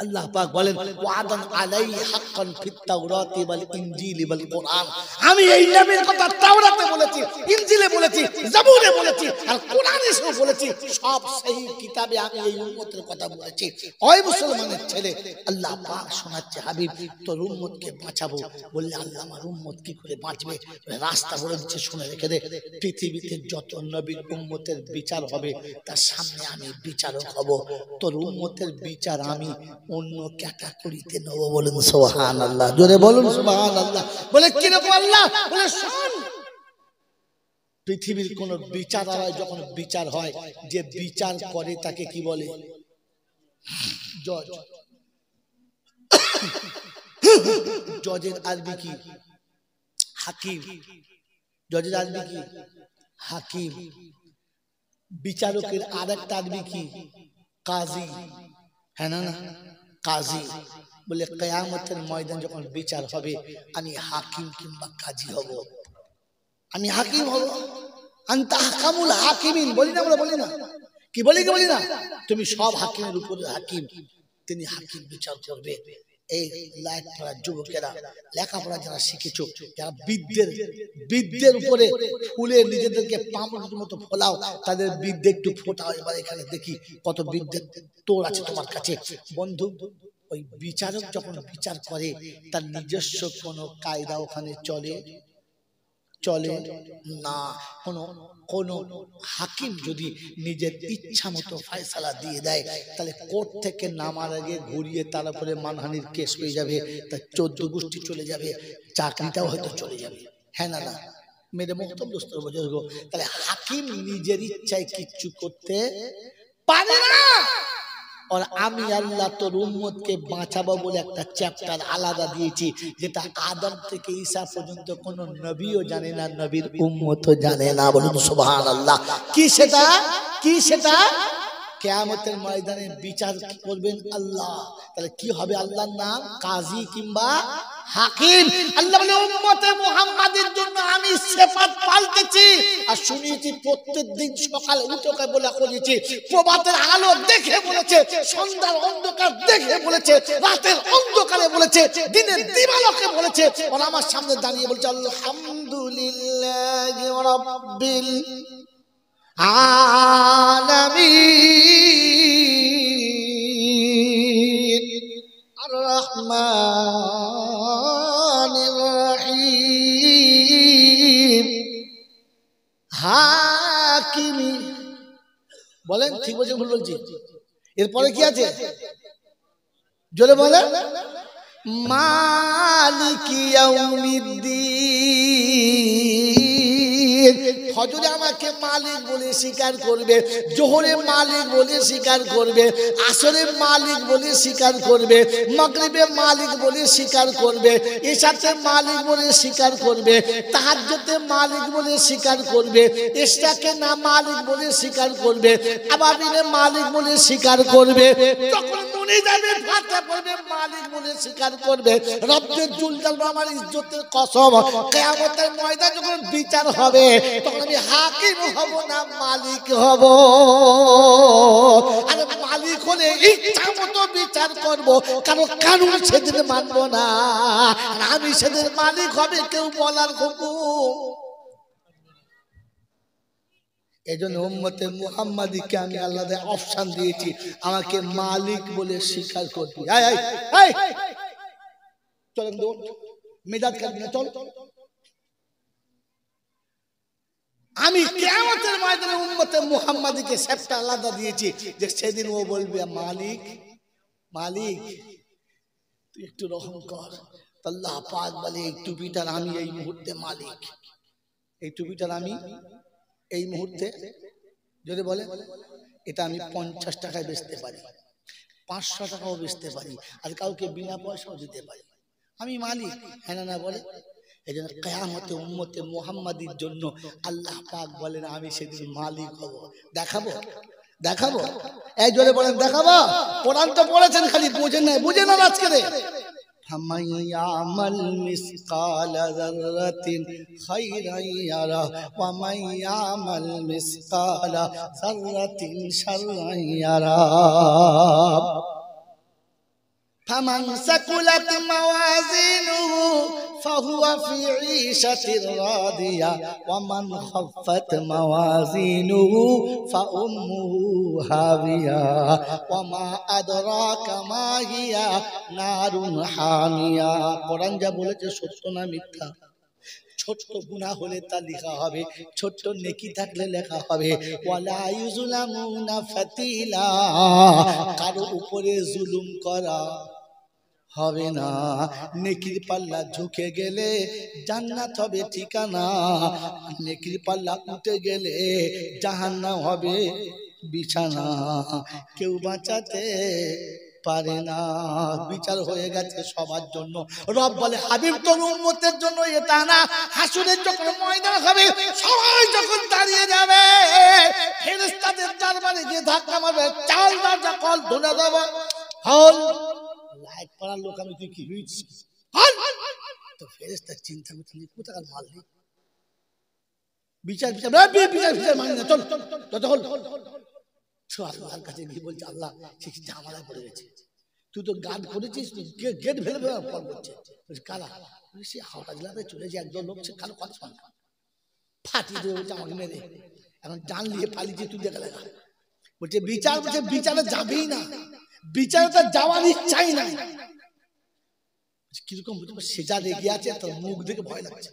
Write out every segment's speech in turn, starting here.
আল্লাহ পাক বলেন ওয়াদান আলাইহি হাক্কান ফিত তাওরাতি ওয়াল ইনজিলি ওয়াল কুরআন। আমি এই নবীর কথা তাওরাতে বলেছি, ইনজিলে বলেছি, জাবুরে বলেছি, আর কোরআনে সব বলেছি। সব সহি কিতাবে আমি এই উম্মতের কথা বলেছি। ওই মুসলমানের ছেলে আল্লাহ পাক শোনাচ্ছে, হাবিব তোর উম্মতকে বাঁচাবো। বললে আল্লাহ আমার উম্মত কি করে বাঁচবে? রাস্তা বলে দিচ্ছে, শুনে রেখে দে। পৃথিবীতে যত নবীর উম্মতের বিচার হবে তার সামনে আমি বিচারক হব। তোর উম্মতের বিচার আমি অন্য ক্যাটাগরিতে নেব। বলুন সুবহানাল্লাহ, জোরে বলুন সুবহানাল্লাহ। বলে কিরকম আল্লাহ? বলে শোন, পৃথিবীর কোন বিচারালয় যখন বিচার হয়, যে বিচার করে তাকে কি বলে? জজ। জজের আরবি কি? হাকিম। জজের আরবি কি? হাকিম। বিচারকের আরেকটা আরবি কি? কাজী। হ্যাঁ না না, কাজী। বলে কিয়ামতের ময়দান যখন বিচার হবে আমি হাকিম কিংবা কাজী হব। আমি হাকিম হব। আনতা আহকামুল হাকিমিন বলি না, আমরা বলি না? কি বলি কি বলি না? তুমি সব হাকিমের উপরে হাকিম, তিনি হাকিম বিচার করবে। এই লাইট পড়া যুবকেরা, লেখাপড়া যারা শিখেছো, যারা বিদ্যের উপরে ফুলে নিজেদেরকে পামড়ের মতো ফোলাও, তাদের বিদ্যে একটু ফোটাও। এবার এখানে দেখি কত বিদ্যের তোর আছে তোমার কাছে। বন্ধু, ওই বিচারক যখন বিচার করে তার নিজস্ব কোনো কায়দা ওখানে চলে না। কোন হাকিম যদি নিজের ইচ্ছা মতো ফয়সালা দিয়ে দেয়, তাহলে কোর্ট থেকে নামার আগে ঘুরিয়ে তার উপরে মানহানির কেস হয়ে যাবে, তার 14 গোষ্ঠী চলে যাবে, চাকরিটাও হয়তো চলে যাবে। হ্যাঁ না না, মেরে মুহতম দোস্তর বুজুর্গ, তাহলে হাকিম নিজের ইচ্ছায় কিচ্ছু করতে পারে না। আর আমি আল্লাহ তোর উম্মতকে বাঁচাবো বলে একটা চ্যাপ্টার আলাদা দিয়েছি, যেটা আদম থেকে ঈসা পর্যন্ত কোন নবীও জানে না, নবীর উম্মতও জানে না। বলুন সুবহানাল্লাহ। কি সেটা? কি সেটা? কিয়ামতের ময়দানে বিচার করবেন আল্লাহ। তাহলে কি হবে? আল্লাহর নাম কাজী কিংবা হাকিম। আল্লাহ বলে উম্মতে মুহাম্মাদের জন্য আমি সিফাত পাল্টেছি। আর শুনিয়েছি প্রত্যেকদিন সকালে উঠে বলে করেছি, প্রভাতের আলো দেখে বলেছে, সন্ধ্যার অন্ধকার দেখে বলেছে, রাতের অন্ধকারে বলেছে, দিনের দিবালোকে বলেছে। আর আমার সামনে দাঁড়িয়ে বলছে আলহামদুলিল্লাহি রাব্বিল আলামিন আর রহমানির রহিম হাকিমি। বলেন ঠিক বলছি ভুল বলছি? এরপরে কি আছে? জোরে বলেন। মালিকি ইয়াউমিদ্দিন। ফজরে আমাকে মালিক বলে স্বীকার করবে, জোহরে মালিক বলে স্বীকার করবে, আসরে মালিক বলে স্বীকার করবে, মাগরিবে মালিক বলে স্বীকার করবে, ইশাতে মালিক বলে স্বীকার করবে, তাহাজ্জুদে মালিক বলে স্বীকার করবে, ইশরাকে না মালিক বলে স্বীকার করবে, আবাবিলে মালিক বলে স্বীকার করবে। তখন মনে যাবে ফাতে পড়বে মালিক বলে স্বীকার করবে। রব্বে জুল জালাল আমার ইজ্জতের কসম, কিয়ামতের ময়দান যখন বিচার হবে তখন আমি হাকিম হব না মালিক হব। আরে মালিক হলে ইচ্ছা মতো বিচার করব, কারণ কানুন সেদিন মানব না। আর আমি সেদিন মালিক হবে কেউ বলার হুকুম। এজন্য উম্মতে মুহাম্মাদিকে আমি আল্লাহর অপশন দিয়েছি, আমাকে মালিক বলে স্বীকার করবি। চলেন দৌড় মেজাজ কাটবি না, চল। আমি কিয়ামতের ময়দানে উম্মতে মুহাম্মাদিকে সেটা আলাদা দিয়েছি, যে সেদিন ও বলবে মালিক মালিক তুই একটু রহম কর। আল্লাহ পাক বলে এই টুপিটার আমি এই মুহূর্তে মালিক, এই টুপিটার আমি এই মুহূর্তে, যদি বলে এটা আমি 50 টাকায় বেচতে পারি, 500 টাকাও বেচতে পারি, আর কাউকে বিনা পয়সাও দিতে পারি, আমি মালিক। হ্যাঁ না বলে? এই জন্য কিয়ামতে উম্মতে মুহাম্মাদির জন্য আল্লাহ পাক বলেন আমি সেদিন মালিক হব। দেখাবো দেখাবো, এই জোরে বলেন দেখাবো। কোরআন তো পড়েছেন, খালি বুঝেন না, বুঝেন না আজকে রে। ফামান ইয়ামাল মিসকালা যাররাতিন খায়রান ইয়ারা ওয়া মান ইয়ামাল মিসকালা যাররাতিন শাররান ইয়ারা। ফামান সাকুলাত মাওয়াজিনুহু ফাহুয়া ফি ঈশাতির রাদিয়া ওয়া মান খাফফাত মাওয়াজিনুহু ফাউম্মুহু হাবিয়া ওয়া মা আদরাকা মা হিয়া নারুন হামিয়া। কোরআন যা বলেছে সত্য না মিথ্যা? ছোট্ট গুনাহ হলে তা লেখা হবে, ছোট্ট নেকি থাকলে লেখা হবে। ওয়ালা ইউজলামুনা ফাতিলা, কারো উপরে জুলুম করা হবে না। নেকির পাল্লা ঝুঁকে গেলে জান্নাত হবে ঠিকানা, নেকির পাল্লা উঠে গেলে জাহান্নাম হবে বিছানা। কেউ বাঁচাতে পারে না, বিচার হয়ে গেছে সবার জন্য। রব বলে হাবিব তোর উম্মতের জন্য এটা না, হাসুরের যখন ময়দান হবে সবাই যখন দাঁড়িয়ে যাবে ফেরেশতাদের দরবারে গিয়ে ধাক্কা মারবে, চাল দরজা কল ধরে দেব, হল লাইট পড়ার লোক আমি, তুই কি হয়েছিস? তো ফেরেশতা চিন্তা করতে কোথাকার মারলি, বিচার বিচার বিচার বিচার মানি না, চল দরজা হল। আল্লাহর কাছে গিয়ে বলছে আল্লাহ সে ঝামেলায় পড়ে গেছে, তুই তো গার্ড করেছিস, গেট ভেঙে ফেলে ফল করছে। কারা? সে হাওড়া জেলাতে চলেছে একজন লোক, সে কারো কথা শোনে, ফাটিয়ে দিয়ে বলছে আমাকে মেরে, এখন জান নিয়ে পালিয়েছে, তুই দেখা দেখা বলছে বিচার, বলছে বিচারে যাবেই না, বিচারে তার যাওয়ার ইচ্ছাই নাই। কিরকম সে যা রেগে আছে, তার মুখ দেখে ভয় লাগছে,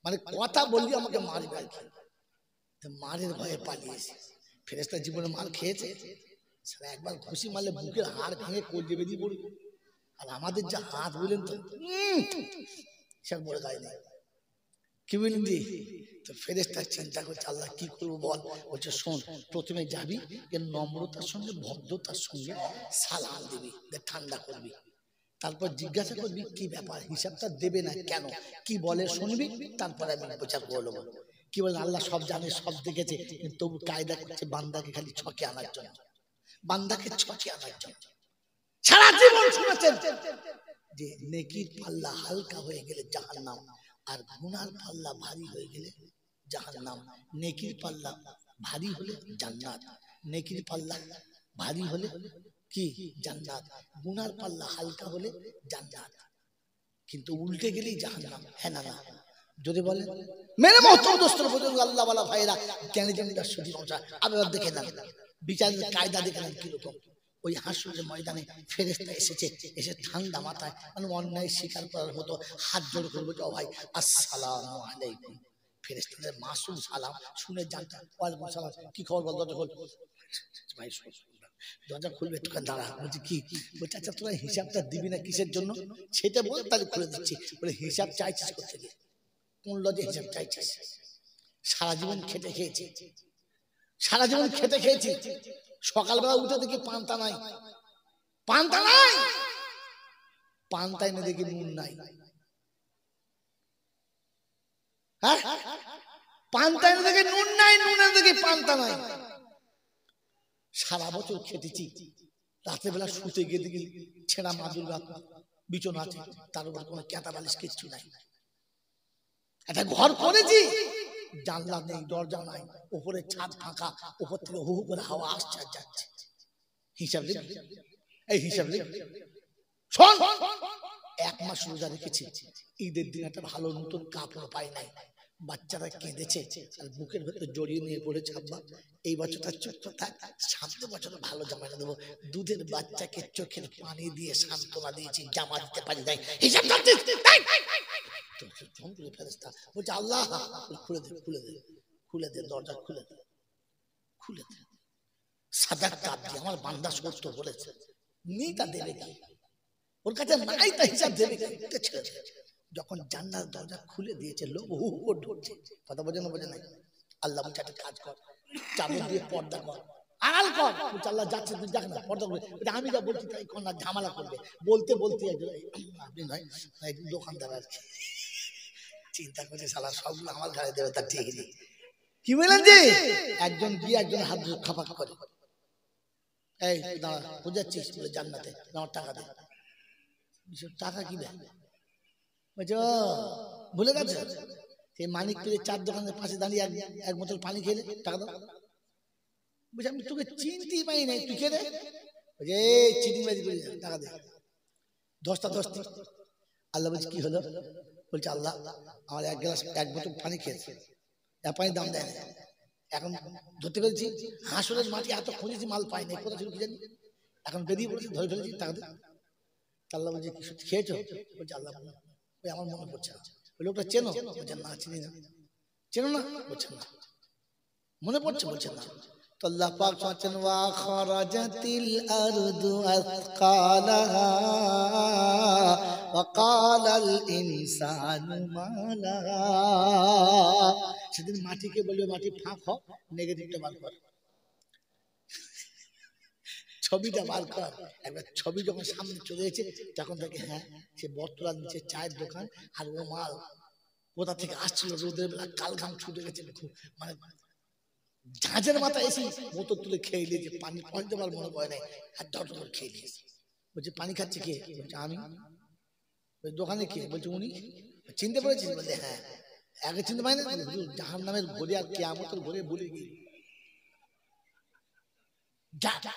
মানে কথা বললি আমাকে মারবে আর কি, মারের ভয়ে পালিয়েছে। ফেরেশতা জীবনে মার খেয়েছে, সারা একবার ঘুষি মারলে বুকের হাড় ভেঙে কলজে বেরিয়ে পড়বে। আর আমাদের যা হাত বললেন তো সব বড় গায়ে নেই, কি বললেন দি? তো ফেরেশতা চিন্তা করছে আল্লাহ কি করবো বল। বলছে শোন, প্রথমে যাবি নম্রতার সঙ্গে ভদ্রতার সঙ্গে সালাম দিবি, ঠান্ডা করবি, তারপর জিজ্ঞাসা করবি কি ব্যাপার, হিসাবটা দেবে না কেন, কি বলে শুনবি, তারপরে আমি বিচার করে নেবো। কি বলে আল্লাহ সব জানে, সব দেখেছে, কিন্তু তবু কায়দা করছে বান্দাকে খালি ছকে আনার জন্য, বান্দাকে ছকে আনার জন্য। সারা জীবন শুনেছেন যে নেকির পাল্লা হালকা হয়ে গেলে জাহান্নাম, আর গুনার পাল্লা ভারী হয়ে গেলে জাহান্নাম। নেকির পাল্লা ভারী হলে জান্নাত, নেকির পাল্লা ভারী হলে কি জান্নাত, গুনার পাল্লা হালকা হলে জান্নাত। কিন্তু উল্টে গেলেই জাহান্নাম, হ্যাঁ না না? যদি বলেন মেরে মহতরম দোস্তর বুজুর্গ আল্লাহ ওয়ালা ভাইরা, জ্ঞানী জমিদার সুধী সংসার, আপনারা দেখে নেন বিচারের কায়দা, দেখে নেন কিরকম। ওই হাসরের ময়দানে ফেরেশতা এসেছে, এসে ঠান্ডা মাথায়, মানে অন্যায় স্বীকার করার মতো হাত জোড় করবো, যাও ভাই আসসালামু আলাইকুম। ফেরেশতাদের মাসুম সালাম শুনে জানতাম, ওয়ালাইকুম সালাম, কি খবর বল, দরজা খোল। ভাই দরজা খুলবে, একটুখানি দাঁড়া। বলছি কি? বলছে আচ্ছা তোরা হিসাবটা দিবি না কিসের জন্য, সেটা বল, তাহলে খুলে দিচ্ছি। বলে হিসাব চাইছিস করতে গিয়ে, কোন লজে হিসাব চাইছিস? সারা জীবন খেটে খেয়েছি, সারা জীবন খেটে খেয়েছি, সকালবেলা উঠে দেখি পান্তা নাই, পান্তা নাই, পান্তা এনে দেখি নুন নাই, হ্যাঁ পান্তা এনে দেখি নুন নাই, নুন এনে দেখি পান্তা নাই। সারা বছর খেটেছি, রাতের বেলা শুতে গিয়ে দেখি ছেঁড়া মাদুর বিছানা আছে, তার উপর কোনো ক্যাতা বালিশ কিচ্ছু নাই। একটা ঘর করেছি, জানলা নেই, দরজা নাই, উপরে ছাদ ফাঁকা, উপর থেকে হু হু করে হাওয়া আসছে আর যাচ্ছে। হিসাব লিখবি, এই হিসাব লিখবি। শোন, 1 মাস রোজা রেখেছি, ঈদের দিন একটা ভালো নতুন কাপড় পাই নাই, বাচ্চারা কেঁদেছে আর বুকের ভেতরে জড়িয়ে নিয়ে পড়েছে, আব্বা এই বছরটা চুপ থাক, সামনের বছর ভালো জামা দেবো। দুধের বাচ্চাকে চোখের পানি দিয়ে সান্ত্বনা দিয়েছি, জামা দিতে পারি নাই, হিসাব ফেরেশতা বলছে আল্লাহ খুলে দে, খুলে দে, খুলে দে, দরজা খুলে দে, খুলে দে। সাদা কাপ দিয়ে আমার বান্দা সত্য বলেছে, নেই তা দেবে কি, ওর কাছে নাই তা হিসাব দেবে কি, ছেড়ে দে। যখন জান্নাত দরজা খুলে দিয়েছে, লোক হু হু করে ঢুকছে, কথা বোঝে না বোঝে নাই? আল্লাহ বলছে একটা কাজ কর, চাদর দিয়ে পর্দা কর, আড়াল কর। বলছে আল্লাহ যাচ্ছে তুই দেখ না, পর্দা করবে। আমি যা বলছি তাই কর না, ঝামেলা করবে। বলতে বলতে আপনি নয় দোকানদার আর কি চিন্তা করছে, সালা সবগুলো আমার ঘরে দেবে, তার ঠিক নেই। কি বলেন যে একজন গিয়ে একজন হাত খাপাক করে, এই দাঁড়া বুঝাচ্ছিস বলে জান্নাতে, আমার টাকা দে। টাকা কি দেয়? বলছে ভুলে গেছে, সেই মানিক পেলে 4 দোকানের পাশে দাঁড়িয়ে এক বোতল পানি খেলে টাকা দাও। বলছে আমি তোকে চিনতেই পাই নাই, তুই খেলে। যে চিটিংবাজি করে টাকা দে, 10টা 10টি। আল্লাহ বলছে কি হলো? বলছে আল্লাহ আমার এক গ্লাস এক বোতল পানি খেয়েছে, এক পানির দাম দেয় না, এখন ধরতে পেরেছি হাসরের মাটি এত খুঁজেছি মাল পাই না, কোথা ছিল কি জানি, এখন বেরিয়ে পড়েছি ধরে ফেলেছি টাকা দে। আল্লাহ বলছে কিছু খেয়েছো? বলছে আল্লাহ ওই আমার মনে পড়ছে না। ওই লোকটা চেনো? বলছে না চিনি না। চেনো না? বলছে না। মনে পড়ছে? বলছে না। তো আল্লাহ পাক বলেন ওয়া খারাজাতিল আরদু আসকালাহা ওয়া ক্বালাল ইনসানু মা লাহা। সেদিন মাটিকে বলবে মাটি ফাঁক হ, নেগেটিভটা বার কর, ছবিটা বার কর। একবার ছবি যখন সামনে চলে এসেছে তখন থেকে হ্যাঁ সে বটতলার নিচে চায়ের দোকান, আর ও মাল কোথা থেকে আসছিল রোদের বেলা, কাল ঘাম ছুটে গেছে, মানে ঝাঁঝের মাথা এসে বোতল তুলে খেয়ে নিয়েছে, পানি পয়েন্ট দেওয়ার মনে পড়ে নাই, আর ডট করে খেয়ে নিয়েছে। বলছে পানি খাচ্ছে কে? বলছে আমি। ওই দোকানে কে? বলছে উনি। চিনতে পেরেছিস? বলছে হ্যাঁ। আগে চিনতে পারি না, জাহান্নামের ঘরে আর কিয়ামতের ঘরে ভুলে গিয়ে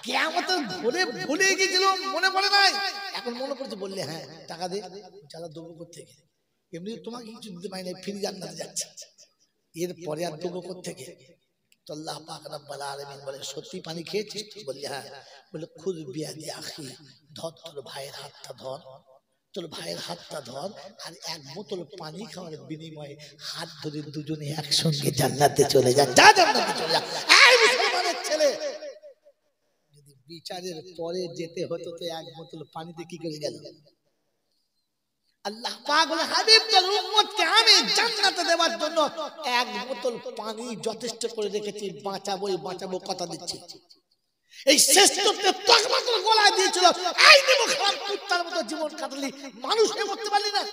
কিয়ামতের ঘরে ভুলে গিয়েছিল, মনে পড়ে নাই, এখন মনে পড়ছে। বললে হ্যাঁ টাকা দে। চালা দেবো কোত্থেকে? এমনি তোমাকে কিছু দিতে পারি না, ফিরে জান্নাতে যাচ্ছে, এরপরে আর দেবো কোত্থেকে? তো আল্লাহ পাক রব্বুল আলামিন বলে সত্যি পানি খেয়েছিস? বললি হ্যাঁ। বলে খুদ বিয়াদি আখি, ধর তোর ভাইয়ের হাতটা ধর, তোর ভাইয়ের হাতটা ধর, আর এক বোতল পানি খাওয়ার বিনিময়ে হাত ধরে দুজনে একসঙ্গে জান্নাতে চলে যা, যা জান্নাতে চলে যা। এই মুসলমানের ছেলে, যদি বিচারের পরে যেতে হতো তো এক বোতল পানিতে কি করে গেল? আল্লাহ পাক বলে হাবিব তোর উম্মতকে আমি জান্নাতে দেওয়ার জন্য এক বোতল পানি যথেষ্ট করে রেখেছি, বাঁচাবোই বাঁচাবো, কথা দিচ্ছি। এই শ্রেষ্ঠত্বের তকমা তোর গলায় দিয়েছিল, এই দেব খারাপ কুত্তার মতো জীবন কাটালি, মানুষ হয়ে মরতে পারলি না।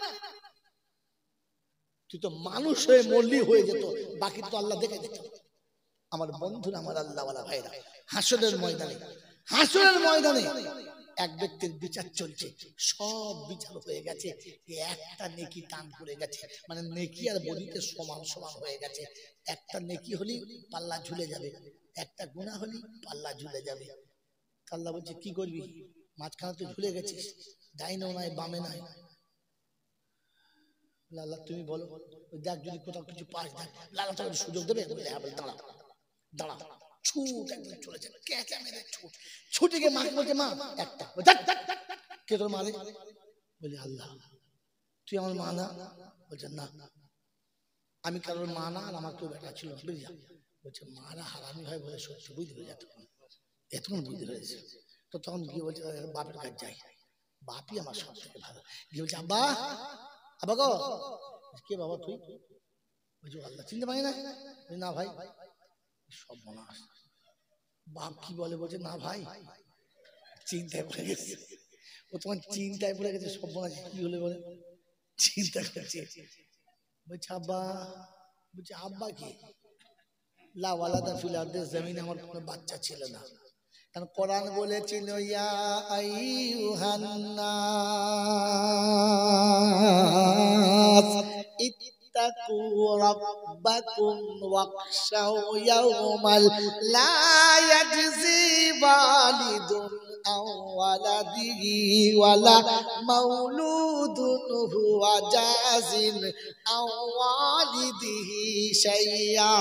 তুই তো মানুষ হয়ে মরলি হয়ে যেত, বাকি তো আল্লাহ দেখে দিত। আমার বন্ধুরা, আমার আল্লাহওয়ালা ভাইরা, হাসরের ময়দানে, হাসরের ময়দানে এক ব্যক্তির বিচার চলছে, সব বিচার হয়ে গেছে, একটা নেকি টান পড়ে গেছে, মানে নেকি আর বদিতে সমান সমান হয়ে গেছে। একটা নেকি হলি পাল্লা ঝুলে যাবে, একটা গুনাহ হলি পাল্লা ঝুলে যাবে। আল্লাহ বলছে কি করবি? মাঝখানে তো ঝুলে গেছিস, ডাইনেও নাই বামে নাই। আল্লাহ তুমি বলো, দেখ যদি কোথাও কিছু পাস, দেখ আল্লাহ তোকে সুযোগ দেবে। হ্যাঁ বলে দাঁড়া দাঁড়া, ছুট একদম চলেছে, ক্যাঁচা মেরে ছুট, ছুটে গিয়ে মাকে বলছে মা একটা। কে তোর মারে? বলি আল্লাহ। তুই আমার মা না? বলছে না আমি কারোর মা না, আর আমার কেউ বেটা ছিল। বলছে মারা হারামি হয় বলে সত্যি বুঝতে পেরে যেত, এতক্ষণ বুঝতে পেরেছে। তো তখন গিয়ে বলছে বাপের কাছে যাই, বাপই আমার সব থেকে ভালো। গিয়ে বলছে আব্বা, আব্বা গো। কে বাবা তুই? বলছে আল্লাহ চিনতে পারি না। না ভাই, সব মনে আস। বাপ কি বলে? বলছে না ভাই চিন্তায় পড়ে গেছে। ও তোমার চিন্তায় পড়ে গেছে, সব মনে আছে। কি হলে বলে? চিন্তা করছে। বলছে আব্বা। বলছে আব্বা কি? লা ওয়ালাদা ফিল আরদি, জমিনে আমার কোনো বাচ্চা ছিল না। কারণ কোরআন বলেছিল ইয়া আইয়ুহান নাস ইত্তাকু রাব্বাকুম ওয়াখশাউ ইয়াওমাল লা ইয়াজজি ওয়ালিদুন আও ওয়ালাদিহি ওয়ালা মাউলুদুন হুয়া জাযিন আও ওয়ালিদিহি শাইয়্যা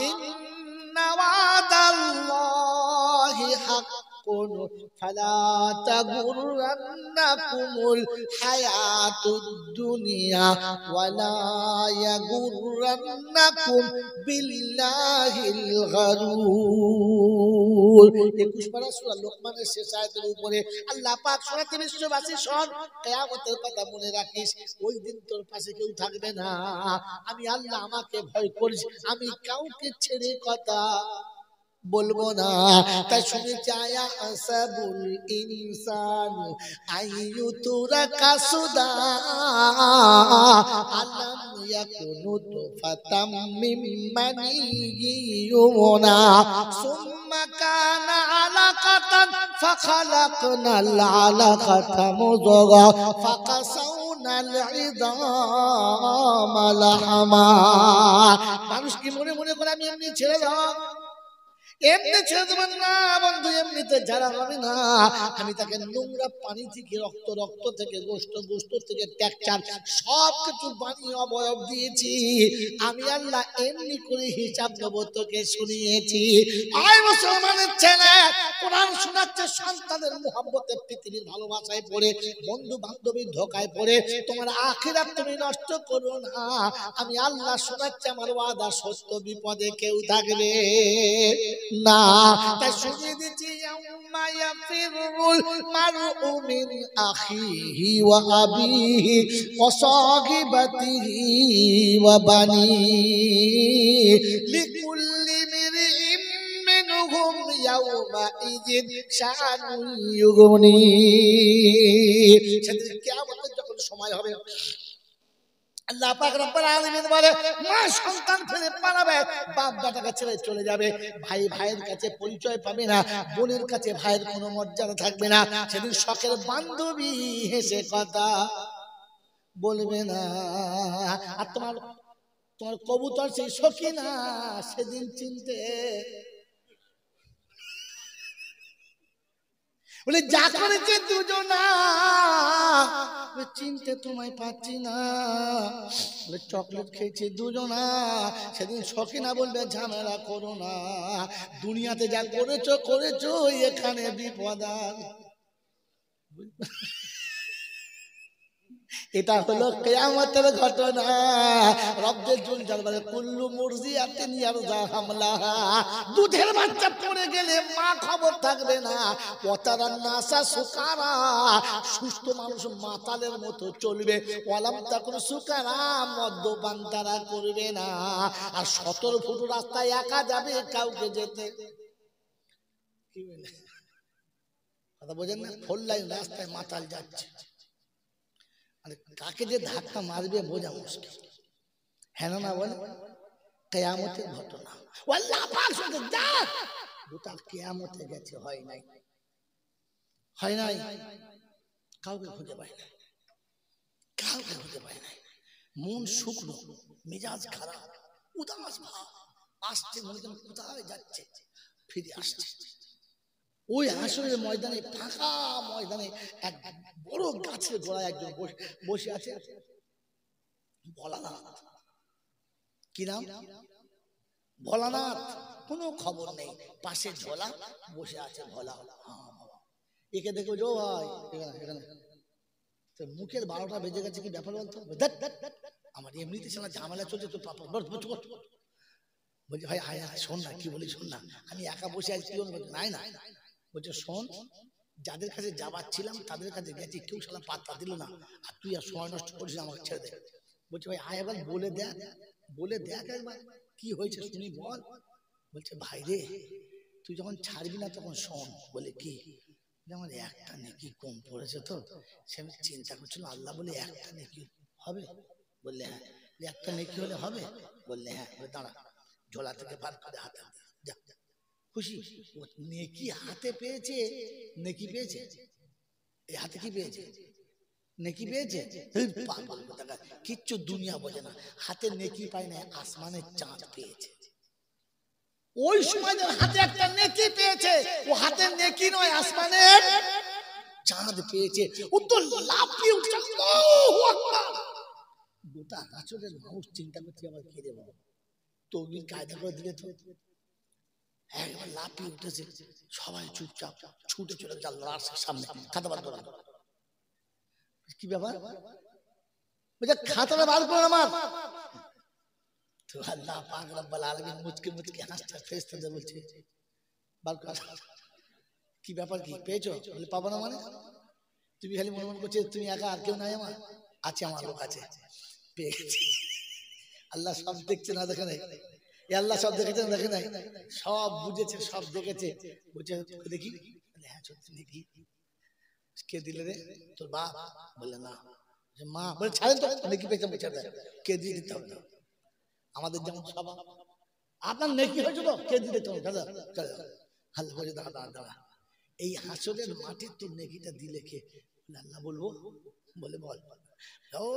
ইন্না ওয়াদাল্লাহি হাক্কুন ফালা তাগুররান্নাকুমুল হায়াতুদ দুনিয়া ওয়ালা ইয়াগুররান্নাকুম বিল্লাহিল গারুর। 21 পারা সূরা লোকমানের শেষ আয়াতের উপরে আল্লাহ পাক শোনাতে বিশ্ববাসী শোন, কিয়ামতের কথা মনে রাখিস, ওই দিন তোর পাশে কেউ থাকবে না। আমি আল্লাহ আমাকে ভয় করিস, আমি কাউকে ছেড়ে কথা বলবো না। তাই শুনে চায়া আসাবুল ইনসান আইয়ুতুরা কাসুদা আলাম ইয়াকুনু তুফাতাম মিম মানিয়ুনা সুম্মা কানা আলাকাতান ফাখালাকনাল আলাকাতা মুযগা ফাকাসাউনাল ইদামা লাহমা। মানুষ কি মনে মনে করে আমি এমনি ছেড়ে দাও? এমনি ছেড়ে দেবেন না বন্ধু, এমনিতে যারা হবে না। আমি তাকে নোংরা পানি থেকে, রক্ত রক্ত থেকে, গোশত গোশত থেকে, টেকচার সব কিছু বানিয়ে অবয়ব দিয়েছি আমি আল্লাহ। এমনি করে হিসাব নেব তোকে শুনিয়েছি। আয় মুসলমানের ছেলে, কোরআন শোনাচ্ছে সন্তানের মোহাব্বতে, পৃথিবীর ভালোবাসায় পড়ে, বন্ধু বান্ধবীর ধোকায় পড়ে তোমার আখিরাত তুমি নষ্ট করো না। আমি আল্লাহ শোনাচ্ছি, আমার ওয়াদা সত্য, বিপদে কেউ থাকবে না। তাই শুনিয়ে দিচ্ছি, ইয়াউমা ইয়াফিরুল মারউ মিন আখিহি ওয়া আবিহি ওয়া সাহিবাতিহি ওয়া বানিহি লিকুল্লি ইমরিইম মিনহুম ইয়াউমা ইযিন শাআনুন ইউগনি। সেদিন কিয়ামতের যখন সময় হবে, আল্লাহ পাক রব্বুল আলামিন বলে, মা সন্তান ফেলে পালাবে, বাপ বেটাকে ছেড়ে চলে যাবে, ভাই ভাইয়ের কাছে পরিচয় পাবে না, বোনের কাছে ভাইয়ের কোনো মর্যাদা থাকবে না। সেদিন শখের বান্ধবী হেসে কথা বলবে না। আর তোমার তোমার কবুতর সেই সখী না, সেদিন চিনতে বলে যা করেছে দুজনা, চিনতে তোমায় পাচ্ছি না। বলে চকলেট খেয়েছে দুজনা, সেদিন সখিনা বলবে ঝামেলা করো না, দুনিয়াতে যা করেছো করেছো, এখানে বিপদ। এটা হলো কিয়ামতের ঘটনা। রব্বুল জুল বলে, কুল্লু মুরজিয়াতিন ইয়ারজা হামলাহা, দুধের বাচ্চা পড়ে গেলে মা খবর থাকবে না। ওয়াতারান নাসা সুকারা, সুস্থ মানুষ মাতালের মতো চলবে। ওয়ালাম তাকুন সুকারা, মদ্যপান তারা করবে না। আর 17 ফুট রাস্তায় একা যাবে, কাউকে যেতে কথা বোঝেন না? 4 লাইন রাস্তায় মাতাল যাচ্ছে, কাকে যে ধাক্কা মারবে বোঝা মুশকিল। হ্যাঁ না বলে কিয়ামতের ঘটনা। আল্লাহ পাক শুনতে যা গোটা কিয়ামতে গেছে, হয় নাই, হয় নাই, কাউকে খুঁজে পায় না, কাউকে খুঁজে পায় না। মন শুকনো, মেজাজ খারাপ, উদাস ভাব, আসছে মনে যেন কোথায় যাচ্ছে, ফিরে আসছে। ওই হাসরের ময়দানে, ফাঁকা ময়দানে এক বড় গাছের গোড়ায় একজন বসে আছে, ভোলানাথ। কি নাম? ভোলানাথ। কোনো খবর নেই, পাশে ঝোলা বসে আছে ভোলা। একে দেখো যো ভাই, এখানে মুখের 12টা বেজে গেছে, কি ব্যাপার বলতো? আমার এমনিতে সেনা ঝামেলা চলছে, তো পাপা বলছে ভাই হায় শোন না, কি বলি শোন না, আমি একা বসে আছি, নাই না, বলছে শোন, যাদের কাছে যাবার ছিলাম তাদের কাছে গেছি, কেউ শালা পাত্তা দিল না, আর তুই আর সময় নষ্ট করিস, আমাকে ছেড়ে দে। বলছে ভাই আয় একবার বলে দেখ, বলে দেখ একবার কি হয়েছে শুনি বল। বলছে ভাই রে, তুই যখন ছাড়বি না তখন শোন। বলে কি? আমার একটা নেকি কম পড়েছে, তো সে আমি চিন্তা করছিল, আল্লাহ বলে একটা নেকি হবে? বললে হ্যাঁ। একটা নেকি হলে হবে? বললে হ্যাঁ। দাঁড়া, ঝোলা থেকে বার করে হাতে যা, খুশি নেকি হাতে পেয়েছে, নেকি পেয়েছে, এই হাতে কি পেয়েছে? নেকি পেয়েছে। কিচ্ছু দুনিয়া বোঝে না, হাতে নেকি পায় না, আসমানের চাঁদ পেয়েছে। ওই সময় হাতে একটা নেকি পেয়েছে, ও হাতে নেকি নয়, আসমানের চাঁদ পেয়েছে। ও তো লাফিয়ে উঠছে, আল্লাহু আকবার। গোটা রাসূলের মানুষ চিন্তা করছে, আবার কে দেব তৌহিদ কায়দা করে দিলে তো। একবার লাফিয়ে উঠেছে, সবাই চুপচাপ ছুটে চলে গেল আল্লাহর সামনে, খাতা বার করা। কি ব্যাপার? বলছে খাতাটা বার করে আমার। তো আল্লাহ পাক রব্বুল আলামিন মুচকি মুচকি হাসছে, ফেরেশতাদের বলছে বার কর। কি ব্যাপার, কি পেয়েছো? বলে পাবো না মানে? তুমি খালি মনে মনে করছো তুমি একা, আর কেউ নাই? আমার আছে, আমার লোক আছে, পেয়ে গেছি। আল্লাহ সব দেখছে না দেখে নাই? আল্লাহ সব দেখেছে না দেখে নাই? সব বুঝেছে, সব দেখেছে। বুঝে দেখি, হ্যাঁ সত্যি দেখি। কে দিলে রে? তোর বাপ? বলে না। মা? বলে ছাড়েন তো, নেকি পেয়েছে, কে দিয়ে দিতে হবে? আমাদের যেমন স্বভাব, আপনার নেকি হয়েছে তো কে দিয়ে দিতে হবে? আল্লাহ বলে দাঁড়া দাঁড়া, এই হাসরের মাঠে তোর নেকিটা দিলে কে? আল্লাহ বলবো। বলে বল।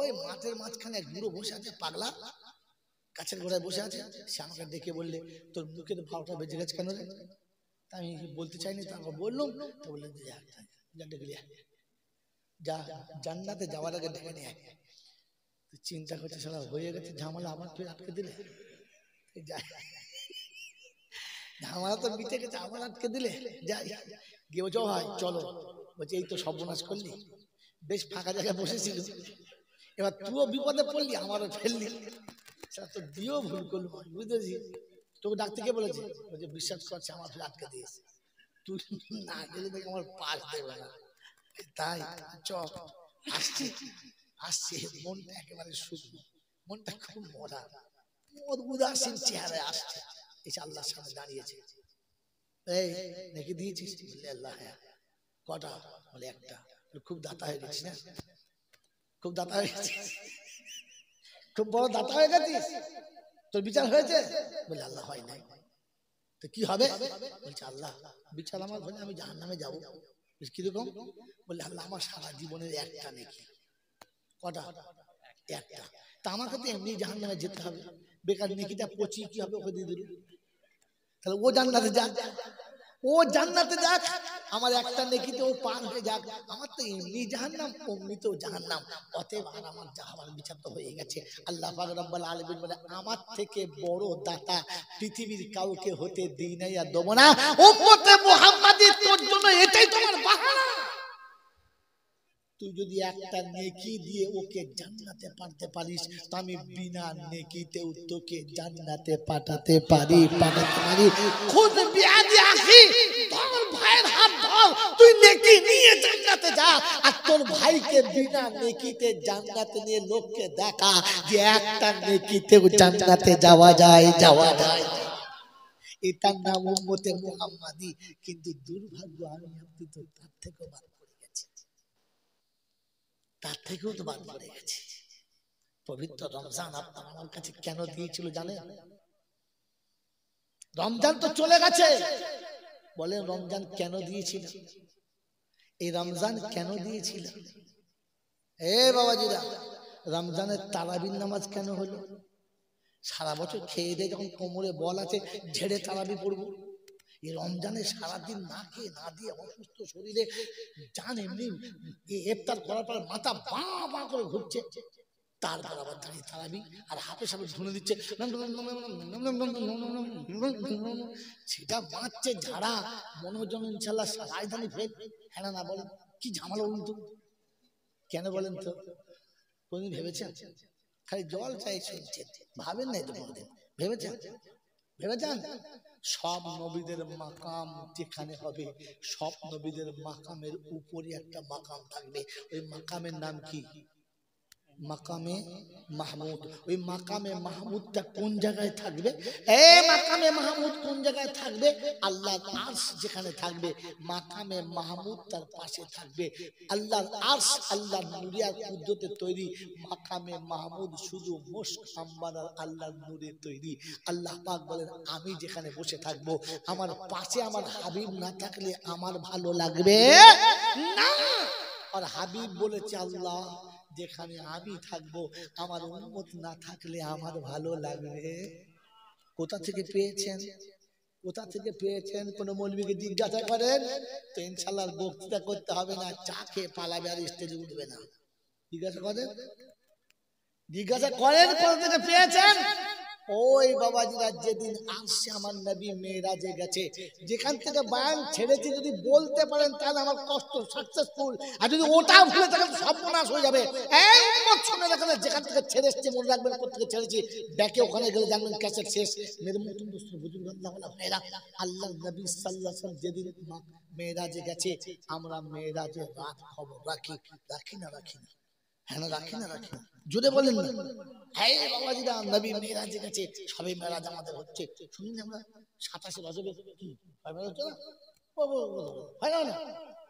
ওই মাঠের মাঝখানে এক বুড়ো বসে আছে, পাগলা, গাছের গোড়ায় বসে আছে। সে আমাকে ডেকে বললে, তোর বুকের ভাওটা বেজে গেছে কেন রে? আমি বলতে চাইনি, তারপর বললাম। তো বললেন যে যা জান্নাতে যাওয়ার আগে ডেকে নিয়ে। চিন্তা করছে সারা হয়ে গেছে ঝামেলা, আবার তুই আটকে দিলে। ঝামেলা তো মিটে গেছে, আবার আটকে দিলে। যাই গিয়ে বলছো ভাই চলো। বলছে এই তো সর্বনাশ করলি, বেশ ফাঁকা জায়গায় বসেছিল, এবার তুইও বিপদে পড়লি, আমারও ফেললি। সেটা তো দিয়েও ভুল করলো, বুঝতেছি। তোকে ডাকতে কে বলেছে? বলছে বিশ্বাস করছে আমার ফের আটকে দিয়েছে, তুই না গেলে দেখে আমার পাশ দেবে না। তাই চ আসছে আসছে, মনটা একেবারে শুকনো, মনটা খুব মরা, উদাসীন চেহারায় আসছে। এসে আল্লাহর সামনে দাঁড়িয়েছে। এই নাকি দিয়েছিস? বললে আল্লাহ হ্যাঁ। কটা? বলে একটা। খুব দাতা হয়ে গেছিস না? খুব দাতা হয়ে গেছিস, খুব বড় দাতা হয়ে গেছিস, তোর বিচার হয়েছে? বলে আল্লাহ হয় নাই। তো কি হবে? বলছে আল্লাহ বিচার আমার হলে আমি জাহান্নামে যাবো। কিরকম? বলে আল্লাহ আমার সারা জীবনের একটা নেকি। কটা? একটা। তা আমাকে তো এমনি জাহান্নামে যেতে হবে, বেকার নেকিটা পচিয়ে কি হবে? ওকে দিয়ে দিল। তাহলে ও জান্নাতে যাক, ও জান্নাতে যাক, আমার একটা নেকিতে ও পার হয়ে যাক। আমার তো এমনি জাহান্নাম, অমনিতেও জাহান্নাম। অতএব আর আমার জাহাবার বিচার তো হয়ে গেছে। আল্লাহ পাক রব্বুল আলামিন বলে আমার থেকে বড় দাতা পৃথিবীর কাউকে হতে দিই নাই আর দেব না। উম্মতে মুহাম্মাদি তোর জন্য এটাই তোমার বাহানা। তুই যদি একটা নেকি দিয়ে ওকে জান্নাতে পাঠাতে পারিস, তো আমি বিনা নেকিতেও তোকে জান্নাতে পাঠাতে পারি। খুদ বিয়াদি আখি, তোর ভাইয়ের হাত ধর, তুই নেকি নিয়ে জান্নাতে যা। আর তোর ভাইকে বিনা নেকিতে জান্নাতে নিয়ে লোককে দেখা যে একটা নেকিতেও জান্নাতে যাওয়া যায়। এটার নাম উম্মতে মুহাম্মাদি। কিন্তু দুর্ভাগ্য আমি আপনি তো তার থেকেও বাদ পড়ে গেছি, তার থেকেও তো বাদ পড়ে গেছে। পবিত্র রমজান আপনার আমার কাছে কেন দিয়েছিল জানেন? রমজান তো চলে গেছে, বলেন রমজান কেন দিয়েছিল? এই রমজান কেন দিয়েছিল? এ বাবাজিরা, রমজানের তারাবির নামাজ কেন হলো? সারা বছর খেয়ে দিয়ে যখন কোমরে বল আছে ঝেড়ে তারাবি পড়বো, এই রমজানে সারাদিন না খেয়ে না দিয়ে অসুস্থ শরীরে জান এমনি ইফতার করার পর মাথা বাঁ বাঁ করে ঘুরছে, তারপর আবার দাঁড়িয়ে তারাবি আর হাফে সাপে ধুনে দিচ্ছে, সেটা বাঁচছে ঝাড়া। মনোজন ইনশাল্লাহ রাজধানী ফের। হ্যাঁ না বলেন কি ঝামেলা বলুন তো? কেন বলেন তো? কোনদিন ভেবেছেন? খালি জল চাই শুনছেন, ভাবেন নাই তো কোনদিন? ভেবেছেন? সব নবীদের মাকাম যেখানে হবে, সব নবীদের মাকামের উপরে একটা মাকাম থাকবে। ওই মাকামের নাম কি? মাকামে মাহমুদ। ওই মাকামে মাহমুদটা কোন জায়গায় থাকবে? এই মাকামে মাহমুদ কোন জায়গায় থাকবে? আল্লাহর আরশ যেখানে থাকবে, মাকামে মাহমুদ তার পাশে থাকবে। আল্লাহর আরশ আল্লাহর নূরে আর কুদরতে তৈরি, মাকামে মাহমুদ শুধু মুশক আম্বার আর আল্লাহর নূরে তৈরি। আল্লাহ পাক বলেন আমি যেখানে বসে থাকবো, আমার পাশে আমার হাবিব না থাকলে আমার ভালো লাগবে না। আর হাবিব বলেছে আল্লাহ যেখানে আমি থাকবো, আমার উম্মত না থাকলে আমার ভালো লাগবে। কোথা থেকে পেয়েছেন? কোথা থেকে পেয়েছেন? কোন মৌলবীকে জিজ্ঞাসা করেন তো ইনশাআল্লাহ বক্তৃতা করতে হবে না, চা খেয়ে পালাবে আর স্টেজে উঠবে না। জিজ্ঞাসা করেন কোথা থেকে পেয়েছেন? ওই বাবাজিরা যেদিন আসছে আমার নবী মেরাজে গেছে, যেখান থেকে বায়ান ছেড়েছি যদি বলতে পারেন তাহলে আমার কষ্ট সাকসেসফুল, আর যদি ওটা ভুলে থাকেন সর্বনাশ হয়ে যাবে। এই উম্মত শুনে রাখেন, যেখান থেকে ছেড়েছি মনে রাখবেন কোথা থেকে ছেড়েছি। ব্যাকে ওখানে গেলে জানবেন ক্যাসেট শেষ। মেরে মতন দোস্ত বুঝুন আল্লাহ নবী সাল্লাল্লাহু আলাইহি ওয়াসাল্লাম যেদিন মেরাজে গেছে, আমরা মেরাজে রাত খবর রাখি না? হ্যাঁ না, রাখি না? জোরে বলেন না। হ্যাঁ বাবাজিরা, নবী মেরাজে গেছে, সবে মেরাজ আমাদের হচ্ছে। শুনুন আমরা 27 রজবে কি হয় মেরাজ হচ্ছে না? হয় না?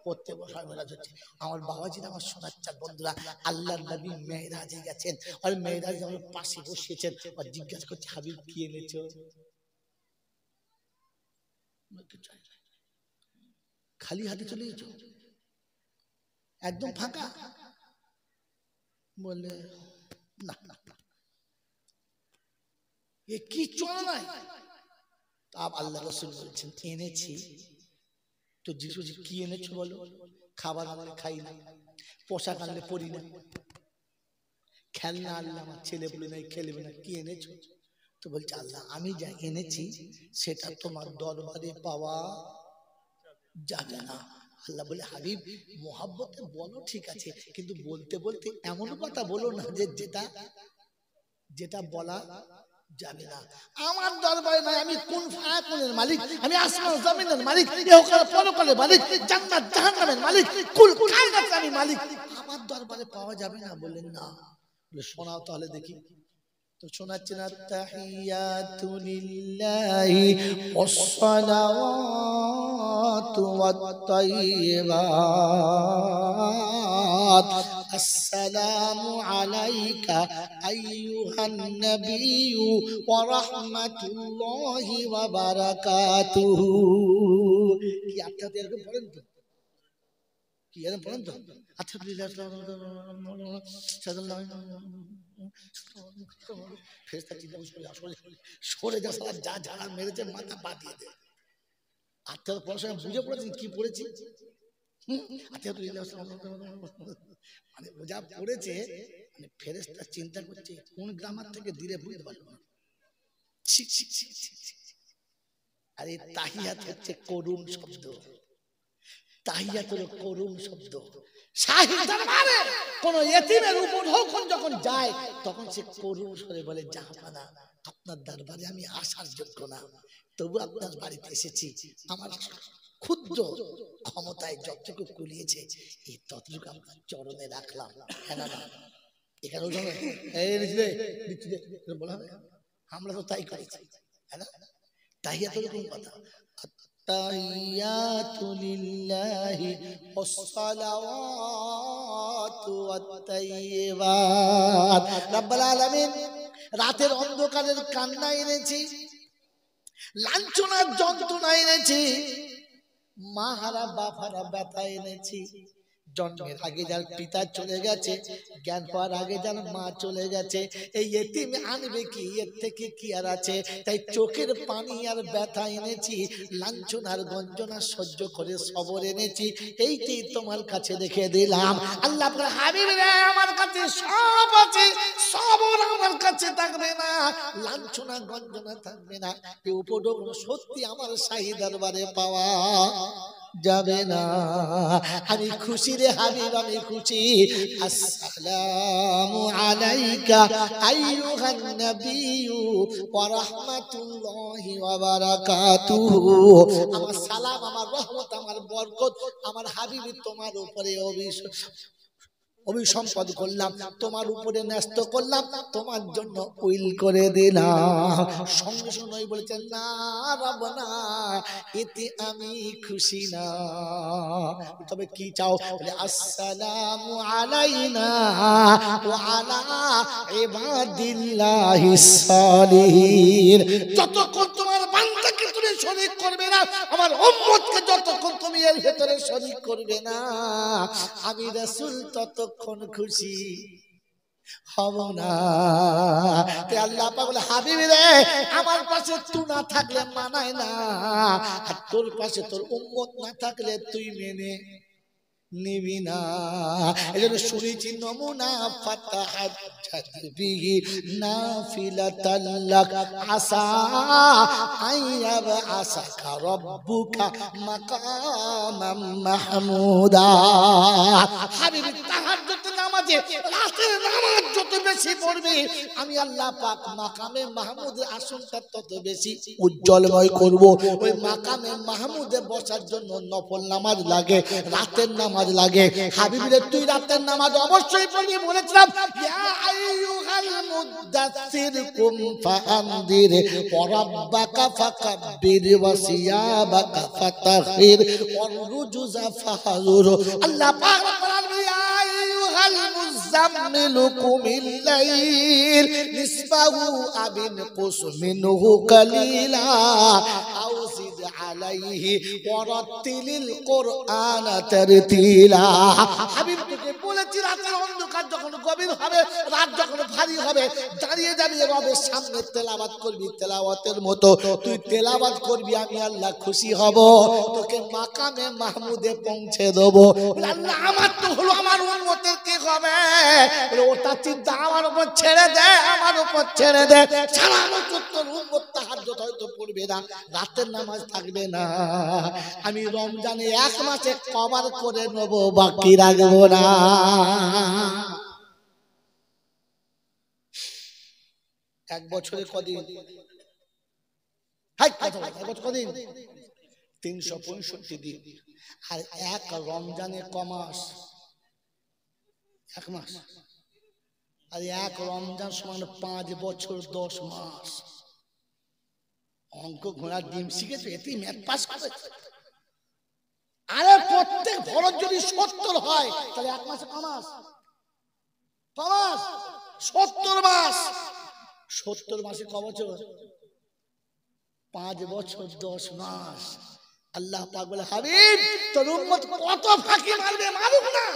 প্রত্যেক বছর মেরাজ হচ্ছে। আমার বাবাজিরা, আমার সোনার চাঁদ বন্ধুরা, আল্লাহর নবী মেরাজে গেছেন, আর মেরাজে আমার পাশে বসিয়েছেন, আর জিজ্ঞাসা করছে হাবিব কি এনেছো? খালি হাতে চলে গেছো, একদম ফাঁকা? বলে না, এ কি চলে নাই। আল্লাহ রাসূল বলছেন এনেছি। তো যিশু কি এনেছো বলো? খাবার আনলে খাই না, পোশাক আনলে পরি না, খেলনা আনলে আমার ছেলে বলে নাই খেলবে না, কি এনেছো? তো বলছে আল্লাহ আমি যা এনেছি সেটা তোমার দরবারে পাওয়া যাবে না। আল্লাহ বলে হাবিব মোহাব্বতে বলো ঠিক আছে, কিন্তু বলতে বলতে এমন কথা বলো না যে যেটা যেটা বলা যাবে না। আমার দরবারে নাই, আমি কোন ফায়াকুনের মালিক, আমি আসমান জমিনের মালিক, ইহকাল পরকালের মালিক, জান্নাত জাহান্নামের মালিক, কুল কায়নাতের আমি মালিক, আমার দরবারে পাওয়া যাবে না। বললেন না। বলে শোনাও তাহলে দেখি। তো শোনাচ্ছেন আত-তাহিয়াতু লিল্লাহি ওয়াস-সালাওয়াতু ওয়াত-তাইয়্যিবাত আসসালামু আলাইকা আইয়ুহান নাবিয়্যু ওয়া রাহমাতুল্লাহি ওয়া বারাকাতুহু। কি আত্মাতে এরকম পড়েন তো? কি এরকম পড়েন তো? ফেরেশতা চিন্তা করে সরে যা, সালা যা ঝাড়া মেরেছে মাথা পা দিয়ে দে। আত্মার পড়াশোনা বুঝে পড়েছেন কি পড়েছি? মানে যা পড়েছে, মানে ফেরেশতা চিন্তা করছে কোন গ্রামার থেকে দিলে বুঝতে পারলো না। আরে তাহিয়াত হচ্ছে করুণ শব্দ, তাহিয়াত হলো করুণ শব্দ। শাহী দরবারে কোন ইতিমের উপর যখন যায় তখন সে করুণ স্বরে বলে জাহাপানা আপনার দরবারে আমি আসার যোগ্য না, তবু আপনার বাড়িতে এসেছি, আমার ক্ষুদ্র ক্ষমতায় যতটুকু কুলিয়েছে এই ততটুকু আপনার চরণে রাখলাম। হ্যাঁ না? এখানে বলা হবে, আমরা তো তাই করেছি। হ্যাঁ না? তাহিয়াত হলো কোন কথা? তাহিয়াতু লিল্লাহি ওয়াস-সালাওয়াতু ওয়াত-তাইয়্যিবাত। রব্বুল আলামিন রাতের অন্ধকারের কান্না এনেছি, লাঞ্ছনার যন্ত্রণা এনেছি, মা হারা বাপ হারা ব্যথা এনেছি। জন্মের আগে যার পিতা চলে গেছে, জ্ঞান পাওয়ার আগে যার মা চলে গেছে, এই এতিম আনবে কি, এর থেকে কি আর আছে? তাই চোখের পানি আর ব্যথা এনেছি, লাঞ্ছনার গঞ্জনা সহ্য করে সবর এনেছি, এইটাই তোমার কাছে রেখে দিলাম। আল্লাহ আপনার হাবিব রে, আমার কাছে সব আছে, সবর আমার কাছে থাকবে না, লাঞ্ছনা গঞ্জনা থাকবে না, এই উপযোগ সত্যি আমার শাহী দরবারে পাওয়া যাবে না। আমি খুশি রে হাবিব, আমি খুশি। আসসালামু আলাইকা আইয়ুহান নাবিয়্যু ওয়া রাহমাতুল্লাহি ওয়া বারাকাতুহু। আমার সালাম, আমার রহমত, আমার বরকত আমার হাবিব তোমার উপরে অভিসম্পাদ করলাম, তোমার উপরে ন্যস্ত করলাম, তোমার জন্য উইল করে দিলাম। সঙ্গে সঙ্গে বলেছেন না রব না, এতে আমি খুশি না। তবে কি চাও? আসসালামু আলাইনা ওয়া আলা ইবাদিল্লাহিস সালিহিন। যতক্ষণ তোমার বান্দাকে তুমি শরীক করবে না, আমার উম্মতকে যতক্ষণ তুমি এর ভিতরে শরীক করবে না, আমি রাসূল ততক্ষণ খুশি হব না। তে আল্লাহ পাক বলে হাবিব রে, আমার পাশে তুই না থাকলে মানায় না, আর তোর পাশে তোর উম্মত না থাকলে তুই মেনে নিবি না। এজন্য শুনেছি নমুনা ফাতাহাজ্জাত বিহি নাফিলাতাল লাক আসা আইয়াবা আসাকা রাব্বুকা মাকামাম মাহমুদা। হাবিব তাহাজ্জুদ নামাজে রাতের নামাজ যত বেশি পড়বে, আমি আল্লাহ পাক মাকামে মাহমুদের আসনটা তত বেশি উজ্জ্বলময় করব। ওই মাকামে মাহমুদে বসার জন্য নফল নামাজ লাগে, রাতের নামাজ লাগে। হাবিবরে তুই রাতের নামাজ অবশ্যই পড়বি। বলেছিলাম ইয়া আইয়ুহাল মুদাসসির কুম ফাআনদির ওয়া রাব্বাকা ফাকাব্বির ওয়া সিয়াবাকা ফাতাখির ওয়ার রুজুজা ফাহজুর। আল্লাহ পাক বলেন ইয়া আইয়ুহাল মুযাম্মিল মিনুকুমিল লাইল নিসফাহু আবিন কুস মিনহু কালিলা আও জিদ আলাইহি ওয়ারাতিলিল কুরআন তারতিলা। হাবিব তোকে বলেছি রাতের অন্ধকার যখন গভীর হবে, রাত যখন ভারী হবে, দাঁড়িয়ে দাঁড়িয়ে রবের সামনে তেলাওয়াত করবি, তেলাওয়াতের মতো তুই তেলাওয়াত করবি, আমি আল্লাহ খুশি হব, তোকে মাকামে মাহমুদে পৌঁছে দেবো। আল্লাহ আমার তো হলো, আমার উম্মতের কি হবে? ওটা চিন্তা আমার উপর ছেড়ে দে, আমার উপর ছেড়ে দে। সারা বছর তোর উম্মত তাহাজ্জুদ হয়তো পড়বে না, রাতের নামাজ থাকবে না, আমি রমজানে এক মাসে কভার করে নেবো, বাকি রাখবো না। এক বছরে কদিন? কদিন? 365 দিন। আর এক রমজানে কমাস? এক মাস। আর এক রমজান সমান 5 বছর 10 মাস। অঙ্ক ঘোড়ার ডিম শিখেছো, এতেই ম্যাথ পাস করেছে। আরে প্রত্যেক ফরজ যদি 70 হয় তাহলে এক মাসে কমাস? 70 মাস। 70 মাসে ক বছর? 5 বছর 10 মাস। আল্লাহ পাক বলে, হাবিব তোর উম্মত কত ফাঁকি মারবে, মারুক না,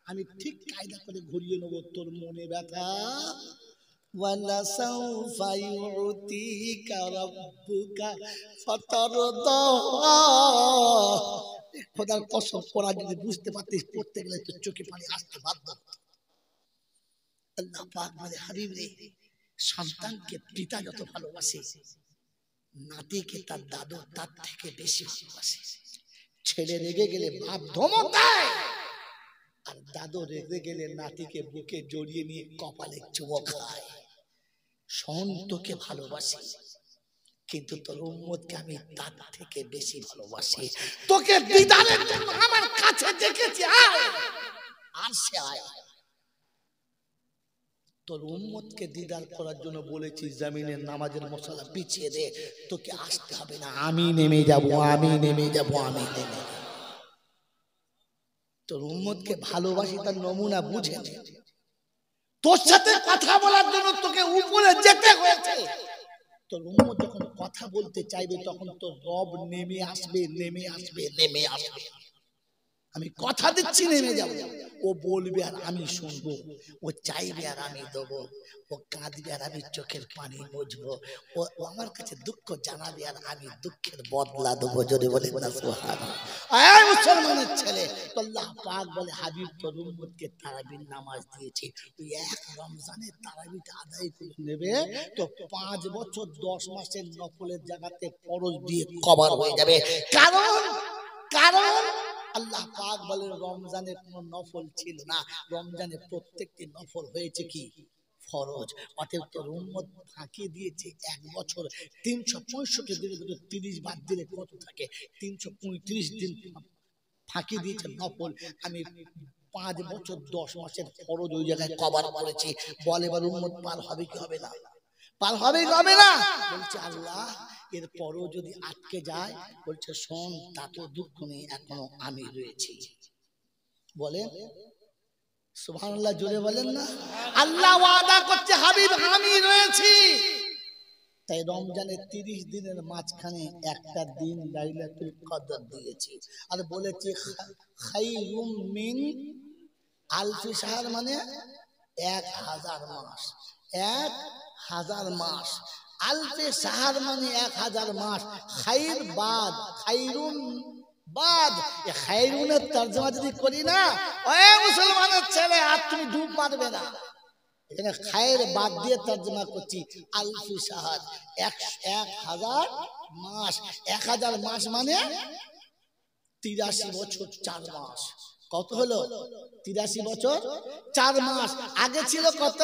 আমি ঠিক কায়দা করে ঘুরিয়ে নেব তোর মনে ব্যথা। ওয়ালা সাউফা ইউতিকা রাব্বুকা ফাতারদা। খোদার কসম, কোরআন যদি বুঝতে পারতিস, পড়তে গেলে তোর চোখে পানি আসতে বাধ্য। আল্লাহ পাক বলে, হাবিব রে, সন্তানকে পিতা যত ভালোবাসে, নাতিকে তার দাদু তার থেকে বেশি ভালোবাসে। ছেলে রেগে গেলে বাপ ধমক দেয়, আর দাদু রেগে গেলে নাতিকে বুকে জড়িয়ে নিয়ে কপালে চুমো খায়। সন্তানকে ভালোবাসি, কিন্তু তোর উম্মতকে আমি তার থেকে বেশি ভালোবাসি। তোকে দিদারের জন্য আমার কাছে ডেকেছি, আয় আর সে আয়। তোর উম্মতকে দিদার করার জন্য বলেছি, জমিনের নামাজের মশলা পিছিয়ে দে, তোকে আসতে হবে না, আমি নেমে যাব, আমি নেমে যাব, আমি নেমে যাব। তোর উম্মতকে ভালোবাসি, তার নমুনা বুঝে নে। তোর সাথে কথা বলার জন্য তোকে উপরে যেতে হয়েছে। তোর উম্মত যখন কথা বলতে চাইবে, তখন তোর রব নেমে আসবে, নেমে আসবে, নেমে আসবে। আমি কথা দিচ্ছি নেমে যাব। ও বলবে আর আমি শুনবো, ও চাইবে আর আমি দেবো, ও কাঁদবে আর আমি চোখের পানি মুছবো, ও আমার কাছে দুঃখ জানাবে আর আমি দুঃখের বদলা দেবো। যদি বলে না সুবহানাল্লাহ। আয় মুসলমানের ছেলে, আল্লাহ পাক বলে, হাবিব তোর উম্মতকে তারাবির নামাজ দিয়েছি, তুই এক রমজানের তারাবিটা আদায় করে নেবে, তো 5 বছর 10 মাসের নফলের জায়গাতে ফরজ দিয়ে কভার হয়ে যাবে। কারণ আল্লাহ পাক বলে, রমজানে কোনো নফল ছিল না, রমজানে প্রত্যেকটি নফল হয়েছে কি? ফরজ। অতএব তোর উম্মত ফাঁকি দিয়েছে এক বছর 365 দিনের ভিতরে 30 বাদ দিলে কত থাকে? 335 দিন ফাঁকি দিয়েছে নফল। আমি 5 বছর 10 মাসের ফরজ ওই জায়গায় কভার করেছি। বলে এবার উম্মত পার হবে কি হবে না? পার হবে কি হবে না? বলছে আল্লাহ, এর পরও যদি আটকে যায়, বলছে শোন, তা তো দুঃখ নেই, এখনো আমি রয়েছি। বলেন সুবহানাল্লাহ, জোরে বলেন না। আল্লাহ ওয়াদা করছে, হাবিব আমি রয়েছি। তাই রমজানের 30 দিনের মাঝখানে একটা দিন লাইলাতুল কদর দিয়েছি, আর বলেছি খায়রুম মিন আলফি শাহর, মানে 1000 মাস। 1000 মাস। আলফে শাহর মানে 1000 মাস। খাইর বাদ, খাইরুন বাদ। এই খাইরুনের তরজমা যদি করি না, ওই মুসলমানের ছেলে, আর তুমি ডুব মারবে না। এখানে খায়ের বাদ দিয়ে তরজমা করছি, আলফি শাহর 1000 মাস। 1000 মাস মানে 83 বছর 4 মাস। কত হলো? 83 বছর 4 মাস। আগে ছিল কত?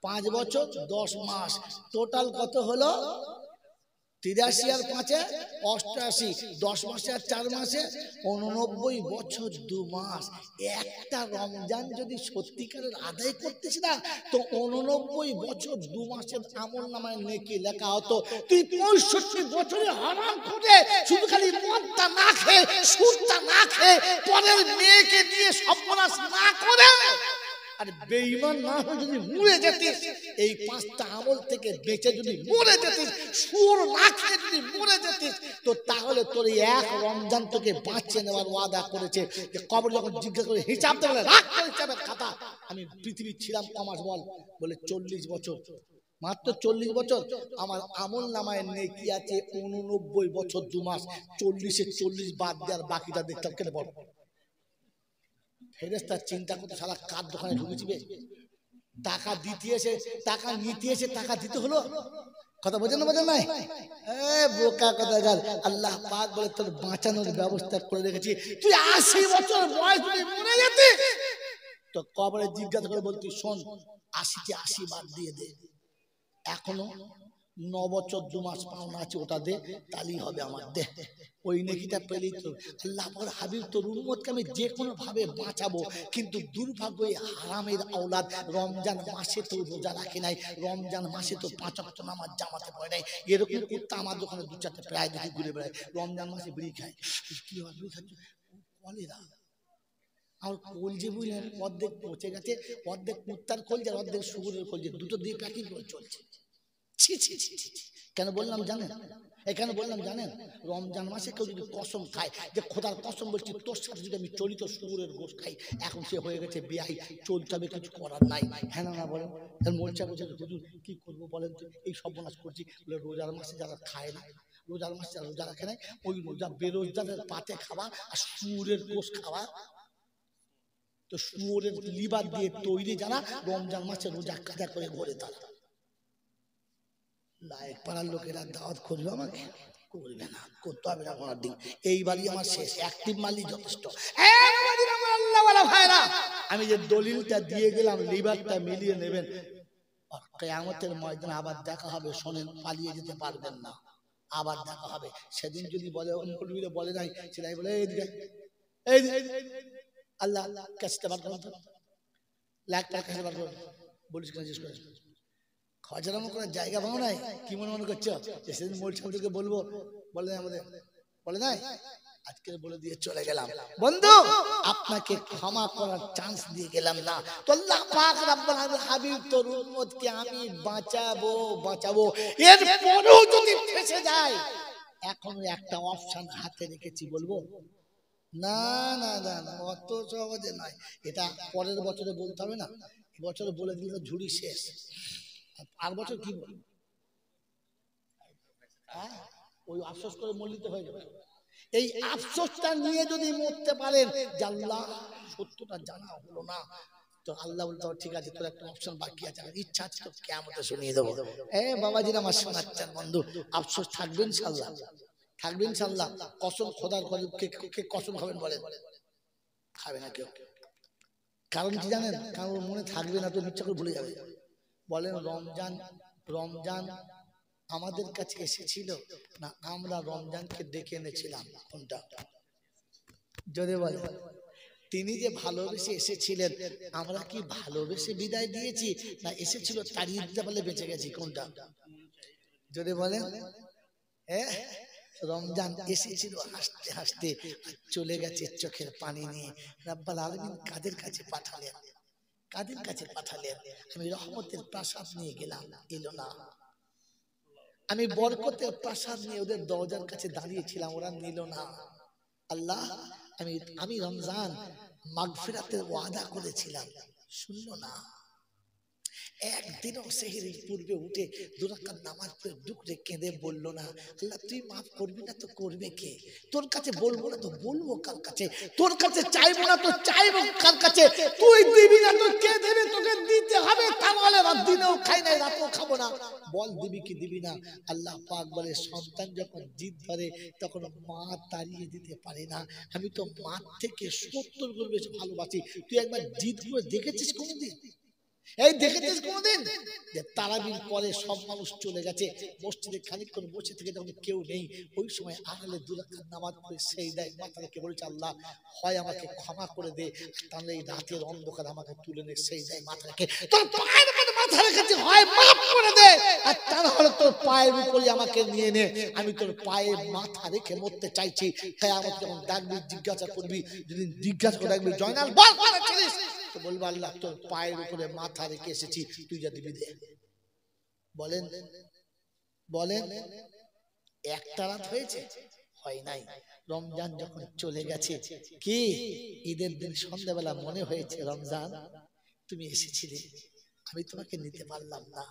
5 বছর 10 মাস। টোটাল কত হলো? 83 আর 5 88, 10 মাসে আর 4 মাসে 89 বছর 2 মাস। একটা রমজান যদি সত্যিকারের আদায় করতেছি না, তো 89 বছর 2 মাসের আমলনামায় নেকি লেখা হতো। তুই 65 বছরে হারাম করে শুধু খালি মদটা না খেয়ে, সুদটা না খেয়ে, পরের মেয়েকে দিয়ে সর্বনাশ না করে আর বেঈমান না হয়ে যদি মরে যেতিস, এই 5টা আমল থেকে বেঁচে যদি মরে যেতিস, সুর না খেয়ে যদি মরে যেতিস, তো তাহলে তোর এক রমজান তোকে বাঁচিয়ে নেওয়ার ওয়াদা করেছে। যে কবর যখন জিজ্ঞাসা করে হিসাব দেবে, রাখ তোর হিসাবের খাতা। আমি পৃথিবী ছিলাম কমাস বল, বলে 40 বছর, মাত্র 40 বছর। আমার আমল নামায় নেকি আছে 89 বছর 2 মাস। 40 বাদ দেওয়ার বাকিটা দেখতাম কেন বল। ফেরেশতা চিন্তা করতে, শালা কার দোকানে ঢুকেছিবে, টাকা দিতে এসে টাকা নিতে এসে টাকা দিতে হলো। কথা বোঝেন না, বোঝেন নাই? বোকা কথাকার। আল্লাহ পাক বলে তোর বাঁচানোর ব্যবস্থা করে রেখেছি। তুই 80 বছর বয়স তুই মরে যেতে, তো কবরে জিজ্ঞাসা করে বলতি, শোন 80 কে 80 বাদ দিয়ে দে, এখনো 9 বছর 2 মাস পাওনা আছে, ওটা দে, তাহলেই হবে আমার, দে। ওই নেকিটা পেলেই তো আল্লাহ বলে, হাবিব তোর উম্মতকে আমি যে কোনো ভাবে বাঁচাবো, কিন্তু দুর্ভাগ্য এই হারামের আওলাদ রমজান মাসে তো রোজা রাখে নাই, রমজান মাসে তো 5 ওয়াক্ত নামাজ জামাতে পড়ে নাই। এরকম করতে আমার দোকানে 2-4টা প্রায় দেখি ঘুরে বেড়ায়, রমজান মাসে বিড়ি খায়। কি হয় বিড়ি খাচ্ছে? কলেরা। আর কলজে বুঝলেন, অর্ধেক পচে গেছে, অর্ধেক কুত্তার কলজে, অর্ধেক শুকুরের কলজে, দুটো দিয়ে প্যাকিং করে চলছে। ছি ছি ছি ছি। কেন বললাম জানেন? এখানে বললাম জানেন, রমজান মাসে কেউ যদি কসম খায় যে খোদার কসম বলছি তোর সাথে যদি আমি চলিত শুকুরের গোশ খাই, এখন সে হয়ে গেছে বেয়াই, চলতে হবে, কিছু করার নাই। হ্যাঁ না বলেন? মোর্চা বলছে হুজুর কি করবো বলেন তো, এই সর্বনাশ করছি। বলে রোজার মাসে যারা খায় না, রোজার মাসে যারা রোজা রাখে নাই, ওই রোজা বেরোজগারের পাতে খাওয়া আর শুকুরের গোশ খাওয়া, তো শুয়োরের লিভার দিয়ে তৈরি যারা রমজান মাসে রোজা কাজা করে ঘরে, তারা লায়েক পাড়ার লোকেরা দাওয়াত করবে আমাকে, করবে না, করতে হবে না কোনদিন। এইবারই আমার শেষ, অ্যাক্টিভ মালি যথেষ্ট। আমি যে দলিলটা দিয়ে গেলাম, লিভারটা মিলিয়ে নেবেন, কিয়ামতের ময়দানে আবার দেখা হবে। শোনেন, পালিয়ে যেতে পারবেন না, আবার দেখা হবে। সেদিন যদি বলে বলে নাই, সেটাই বলে এই আল্লাহ কাছে বার করুন, লাখ টাকা কাছে বার করুন, বলিস কেন জিজ্ঞেস করে খাওয়া করার জায়গা পাও নাই, কি মনে করছো যে সেদিন মোলসামকে বলবো, বলে নাই আমাদের, বলে নাই, আজকে বলে দিয়ে চলে গেলাম। বন্ধু, আপনাকে ক্ষমা করার চান্স দিয়ে গেলাম না, তো আল্লাহ পাক রব্বুল আলামিন হাবিব তোর উম্মতকে আমি বাঁচাবো, এর পরেও যদি ফেসে যায়, এখনো একটা অপশন হাতে রেখেছি, বলবো না না না না, অত সহজে নয়। এটা পরের বছরে বলতে হবে না, বছরে বলে দিলে ঝুড়ি শেষ। আর বছর কি বল, ওই আফসোস করে মরলিতে হয়ে যাবে। এই আফসোসটা নিয়ে যদি মরতে পারেন, আল্লাহ সত্যটা জানা হলো না, তো আল্লাহ বলতে ঠিক আছে, তোর একটা অপশন বাকি আছে, ইচ্ছা আছে তো কিয়ামতে শুনিয়ে দেবো। বাবাজিরা আমার শোনাচ্ছেন বন্ধু, আফসোস থাকবে ইনশাআল্লাহ, থাকবে ইনশাআল্লাহ। কসম খোদার কে কসম খাবেন বলেন? খাবে না কেউ। কারণ কি জানেন? কারণ মনে থাকবে না, তো ইচ্ছা করে ভুলে যাবে। বলেন, রমজান আমাদের কাছে এসেছিল না আমরা রমজানকে ডেকে এনেছিলাম? কোনটা? যদি বলে তিনি যে ভালোবেসে এসেছিলেন, আমরা কি ভালোবেসে বিদায় দিয়েছি, না এসেছিল তাড়িয়ে দিতে পারলে বেঁচে গেছি? কোনটা? যদি বলেন রমজান এসেছিল হাসতে হাসতে, চলে গেছে চোখের পানি নিয়ে। রব্বুল আলামিন কাদের কাছে পাঠালেন? কাদের কাছে পাঠালেন? আমি রহমতের প্রাসাদ নিয়ে গেলাম, এলো না। আমি বরকতের প্রাসাদ নিয়ে ওদের দরজার কাছে দাঁড়িয়েছিলাম, ওরা নিল না। আল্লাহ, আমি রমজান মাগফিরাতের ওয়াদা করেছিলাম, শুনলো না। একদিনও সেহরির পূর্বে উঠে 2 রাকাত নামাজ পড়ে ডুকরে কেঁদে বললো না, আল্লাহ তুই মাফ করবি না তো করবে কে? তোর কাছে বলবো না তো বলবো কার কাছে? তোর কাছে চাইবো না তো চাইবো কার কাছে? তুই দিবি না তো কে দেবে? তোকে দিতে হবে, তাহলে রাত দিনেও খাই নাই, রাতেও খাবো না। বল দিবি কি দিবি না? আল্লাহ পাক বলে, সন্তান যখন জিদ ধরে তখন মা তাড়িয়ে দিতে পারে না। আমি তো মা থেকে 70 গুণ বেশি ভালোবাসি। তুই একবার জিদ করে দেখেছিস কোনোদিন? এই দেখেছিস কোনদিন যে তারাবির পরে সব মানুষ চলে গেছে, মসজিদে খানিকক্ষণ বসে থেকে যখন কেউ নেই, ওই সময় আড়ালে 2 রাকাত নামাজ পড়ে সেই দেয় মাথা রেখে বলেছে, আল্লাহ হয় আমাকে ক্ষমা করে দে, তাহলে এই রাতের অন্ধকার আমাকে তুলে নে, সেই দেয় মাথা রেখে তোর পায়ের উপরে মাথা রেখেছি, হয় মাফ করে দে, আর তা না হলে তোর পায়ের উপরে আমাকে নিয়ে নে। আমি তোর পায়ে মাথা রেখে মরতে চাইছি। কিয়ামত যখন ডাকবি, জিজ্ঞাসা করবি, যদি জিজ্ঞাসা করে ডাকবি, জয়নাল বল করেছিস, তো বলবো আল্লাহ তোর পায়ের উপরে মাথা রেখে এসেছি, তুই যা দিবি দে। বলেন বলেন, একটা রাত হয়েছে? হয় নাই। রমজান যখন চলে গেছে, কি ঈদের দিন সন্ধ্যাবেলা মনে হয়েছে রমজান তুমি এসেছিলে, আমি তোমাকে নিতে পারলাম না।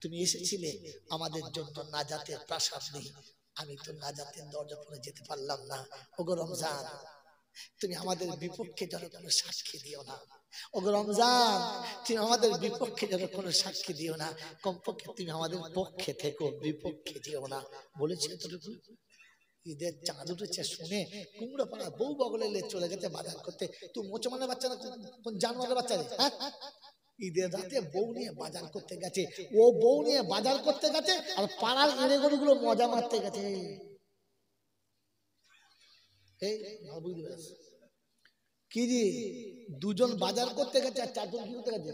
তুমি এসেছিলে আমাদের জন্য নাজাতের প্রাসাদ নেই, আমি তো নাজাতের দরজা পড়ে যেতে পারলাম না। ওগো রমজান, তুমি আমাদের বিপক্ষে যেন কোনো সাক্ষী দিও না। ওগো রমজান, তুমি আমাদের বিপক্ষে যেন কোনো সাক্ষী দিও না। কমপক্ষে তুমি আমাদের পক্ষে থেকো, বিপক্ষে যেও না। বলেছি এতটুকু। ঈদের চাঁদ উঠেছে শুনে কুমড়ো পাড়া বউ বগলে চলে গেছে বাজার করতে। তুই মুসলমানের বাচ্চা না কোন জানোয়ারের বাচ্চা রে? হ্যাঁ, ঈদের রাতে বউ নিয়ে বাজার করতে গেছে। ও বউ নিয়ে বাজার করতে গেছে আর পাড়ার এড়ে গরুগুলো মজা মারতে গেছে। এই বুঝতে পেরেছ কি রে, দুজন বাজার করতে গেছে আর চারজন কি করতে গেছে?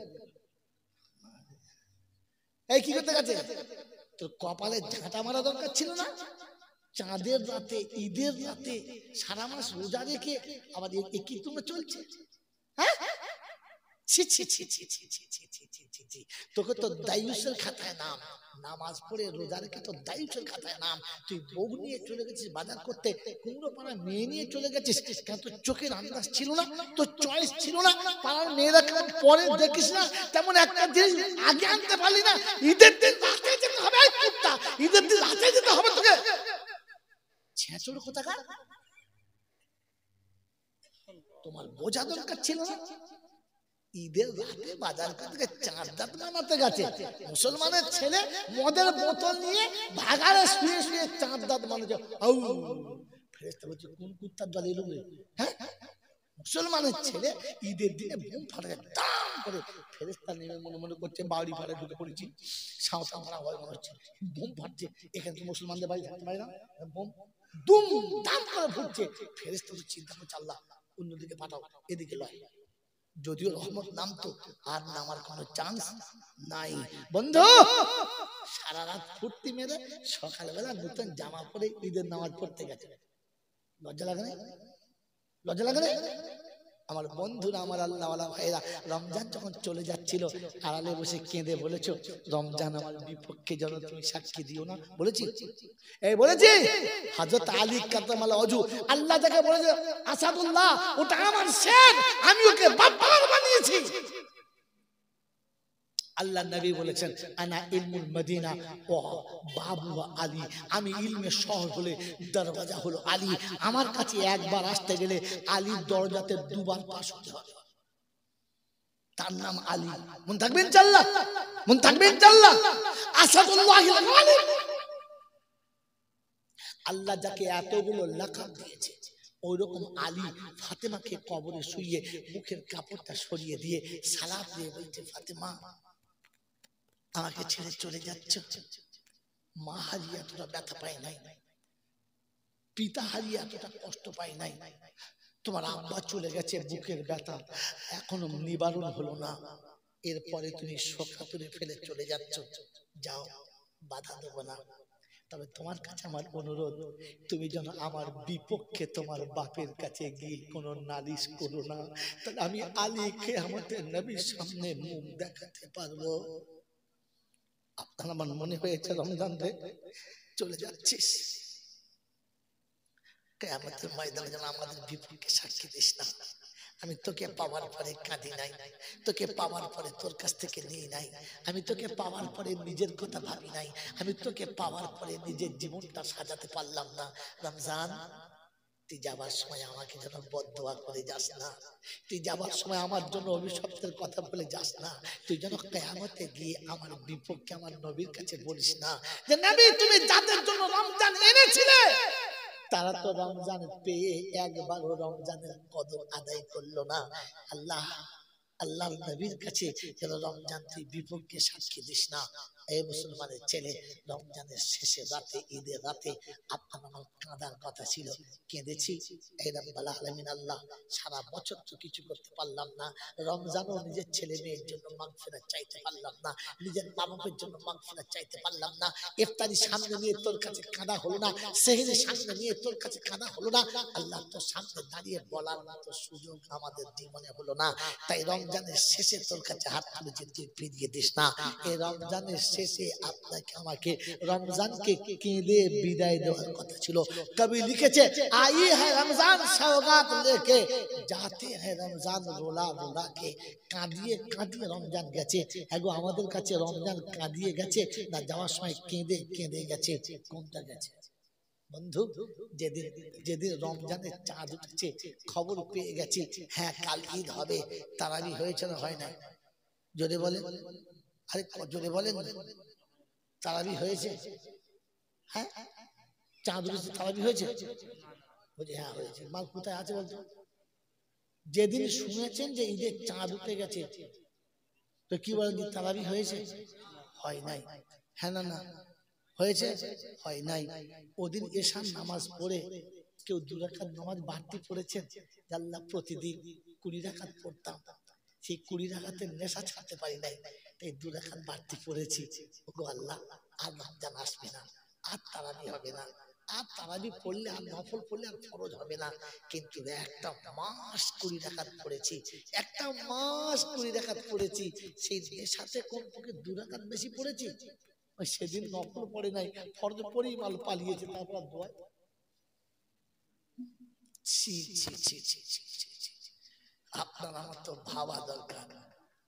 এই কি করতে গেছে? তোর কপালে ঝাঁটা মারা দরকার ছিল না? চাঁদের রাতে, ঈদের রাতে সারা মাস রোজা রেখে আবার কি তোমরা চলছে? হ্যাঁ, তোকে তো দায়ুসের খাতায় নাম, নামাজ পড়ে রোজা রেখে তো দায়ুসের খাতায় নাম। তুই বউ নিয়ে চলে গেছিস বাজার করতে, কুমড়ো পাড়া মেয়ে নিয়ে চলে গেছিস। কেন তোর চোখের আন্দাজ ছিল না? তোর চয়েস ছিল না? পাড়ার মেয়েরা কেমন পরে দেখিস না, তেমন একটা জিনিস আগে আনতে পারলি না? ঈদের দিন রাতে যেতে হবে, ঈদের দিন রাতে যেতে হবে তোকে। ছেঁচড় কোথাকার, তোমার বোঝা দরকার ছিল না? ঈদের রাতে বাজার করতে চাঁদ রাত মানাতে গেছে। মুসলমানের ছেলে মদের বোতল নিয়ে ভাগাড়ে শুয়ে শুয়ে চাঁদ রাত মানাচ্ছে। ফেরেশতা বলছে কোন কুত্তার দল এলো রে? হ্যাঁ, মুসলমানের ছেলে ঈদের দিনে বোম ফাটায় দাম করে। ফেরেশতা নেমে মনে মনে করছে বাড়ি ফাড়ে ঢুকে পড়েছি, সাঁওতা মারা হয় মনে হচ্ছে। বোম ফাটছে, এখানে তো মুসলমানদের বাড়ি থাকতে পারে না, বোম দুম দাম করে ফুটছে। ফেরেশতা তো চিন্তা করছে আল্লাহ অন্যদিকে পাঠাও, এদিকে লয়। যদিও রহমত নামতো, আর নামার কোনো চান্স নাই। বন্ধু সারা রাত ফুর্তি মেরে সকালবেলা নতুন জামা পরে ঈদের নামাজ পড়তে গেছে। লজ্জা লাগে না? লজ্জা লাগে না? আমার বন্ধুরা, আমার আল্লাহওয়ালা ভাইরা, রমজান যখন চলে যাচ্ছিল আড়ালে বসে কেঁদে বলেছো রমজান আমার বিপক্ষে যেন তুমি সাক্ষী দিও না। বলেছি? এই বলেছি। হযরত আলী কারামাল্লাহু ওয়াজহু, আল্লাহ যাকে বলেছে আসাদুল্লাহ, ওটা আমার শের, আমি ওকে বাবার বানিয়েছি। আল্লাহ নবী বলেছেন আনা ইলমুল মদিনা ওয়া বাবু আলী, আমি ইলমের শহর হলে দরওয়াজা হলো আলী। আমার কাছে একবার আসতে গেলে আলীর দরজাতে দুবার পাশ হতে হবে। তার নাম আলী। মন থাকবেন ইনশাআল্লাহ, মন থাকবেন ইনশাআল্লাহ। আসাদুল্লাহিল গালিব। আল্লাহ যাকে এতগুলো লাকাব দিয়েছে, ওইরকম আলী ফাতেমাকে কবরে শুইয়ে মুখের কাপড়টা সরিয়ে দিয়ে সালাম দিয়ে বলছে ফাতেমা আমাকে ছেড়ে চলে যাচ্ছ। মা হারিয়ে এতটা ব্যথা পায় নাই, পিতা হারিয়ে এতটা কষ্ট পায় নাই। তোমার আব্বা চলে গেছে, বুকের ব্যথা এখনো নিবারণ হলো না, এরপরে তুমি শোকাতুরে ফেলে চলে যাচ্ছ। যাও, বাধা দেবো না, তবে তোমার কাছে আমার অনুরোধ, তুমি যেন আমার বিপক্ষে তোমার বাপের কাছে গিয়ে কোনো নালিশ করো না, তাহলে আমি আলীকে আমাদের নবীর সামনে মুখ দেখাতে পারবো। আপনার আমার মনে হয়েছে রমজান রে চলে যাচ্ছিস, কিয়ামতের ময়দানে যেন আমাদের বিপক্ষে সাক্ষী দিস না। আমি তোকে পাওয়ার পরে কাঁদি নাই, তোকে পাওয়ার পরে তোর কাছ থেকে নিয়ে নাই, আমি তোকে পাওয়ার পরে নিজের কথা ভাবি নাই, আমি তোকে পাওয়ার পরে নিজের জীবনটা সাজাতে পারলাম না। রমজান তুই যাবার সময় আমাকে যেন বদদোয়া করে যাস না, তুই যাবার সময় আমার জন্য অভিশপ্তের কথা বলে যাস না, তুই যেন কিয়ামতে গিয়ে আমার বিপক্ষে আমার নবীর কাছে বলিস না যে নবী তুমি যাদের জন্য রমজান এনেছিলে তারা তো রমজান পেয়ে একবারও রমজানের কদর আদায় করলো না। আল্লাহ আল্লাহর নবীর কাছে যেন রমজান তুই বিপক্ষে সাক্ষী দিস না। এই মুসলমানের ছেলে, রমজানের শেষে রাতে, ঈদের রাতে আপনার আমার কাঁদার কথা ছিল, কেঁদেছি। এই রব্বুল আলামিন আল্লাহ, সারা বছর তো কিছু করতে পারলাম না, রমজানও নিজের ছেলে মেয়ের জন্য মাগফিরাত চাইতে পারলাম না, নিজের মা বাবার জন্য মাগফিরাত চাইতে পারলাম না, ইফতারি সামনে নিয়ে তোর কাছে কাঁদা হলো না, সেহরি সামনে নিয়ে তোর কাছে কাঁদা হলো না, আল্লাহ তোর সামনে দাঁড়িয়ে বলার মতো সুযোগ আমাদের জীবনে হলো না। তাই রমজানের শেষে তোর কাছে হাত তুলেছি, তুই ফিরিয়ে দিস না। এই রমজানের শেষে আপনাকে আমাকে রমজানকে কেঁদে বিদায় দেওয়ার কথা ছিল। কবি লিখেছে, আই হ্যায় রমজান সওগাত লেকে, যাতে হ্যায় রমজান রোলা রোলা কে। কাঁদিয়ে কাঁদিয়ে রমজান গেছে। হ্যাঁ গো, আমাদের কাছে রমজান কাঁদিয়ে গেছে না যাওয়ার সময় কেঁদে কেঁদে গেছে? কোনটা গেছে বন্ধু? যেদিন যেদিন রমজানের চাঁদ উঠেছে, খবর পেয়ে গেছি হ্যাঁ কাল ঈদ হবে, তারাবি হয়েছে না হয় না? জোরে বলেন, আরে জোরে বলেন, তারাবি হয়েছে? হ্যাঁ, চাঁদ উঠেছে, তারাবি হয়েছে? বলছি হ্যাঁ হয়েছে। মাল কোথায় আছে বলতো? যেদিন শুনেছেন যে ঈদের চাঁদ উঠে গেছে, তো কি বলেন, তারাবি হয়েছে? হয় নাই। হ্যাঁ না না হয়েছে? হয় নাই। ওদিন এশার নামাজ পড়ে কেউ 2 রাকাত নামাজ বাড়তি পড়েছেন, আল্লাহ প্রতিদিন 20 রাকাত পড়তাম, সেই 20 রাকাতের নেশা ছাড়তে পারি নাই, তাই 2 রাকাত বাড়তি পড়েছি। ওগো আল্লাহ, আর রমজান আসবে না, আর তারাবি হবে না, আর তারাবি পড়লে আর নফল পড়লে আর ফরজ হবে না, কিন্তু একটা মাস 20 রাকাত পড়েছি, একটা মাস 20 রাকাত পড়েছি, সেই নেশাতে কমপক্ষে 2 রাকাত বেশি পড়েছি। সেদিন নফল পড়ে নাই, ফরজ পড়েই মাল পালিয়েছে, তারপর দোয়া। ছি ছি ছি ছি ছি ছি। আপনার আমার তো ভাবা দরকার,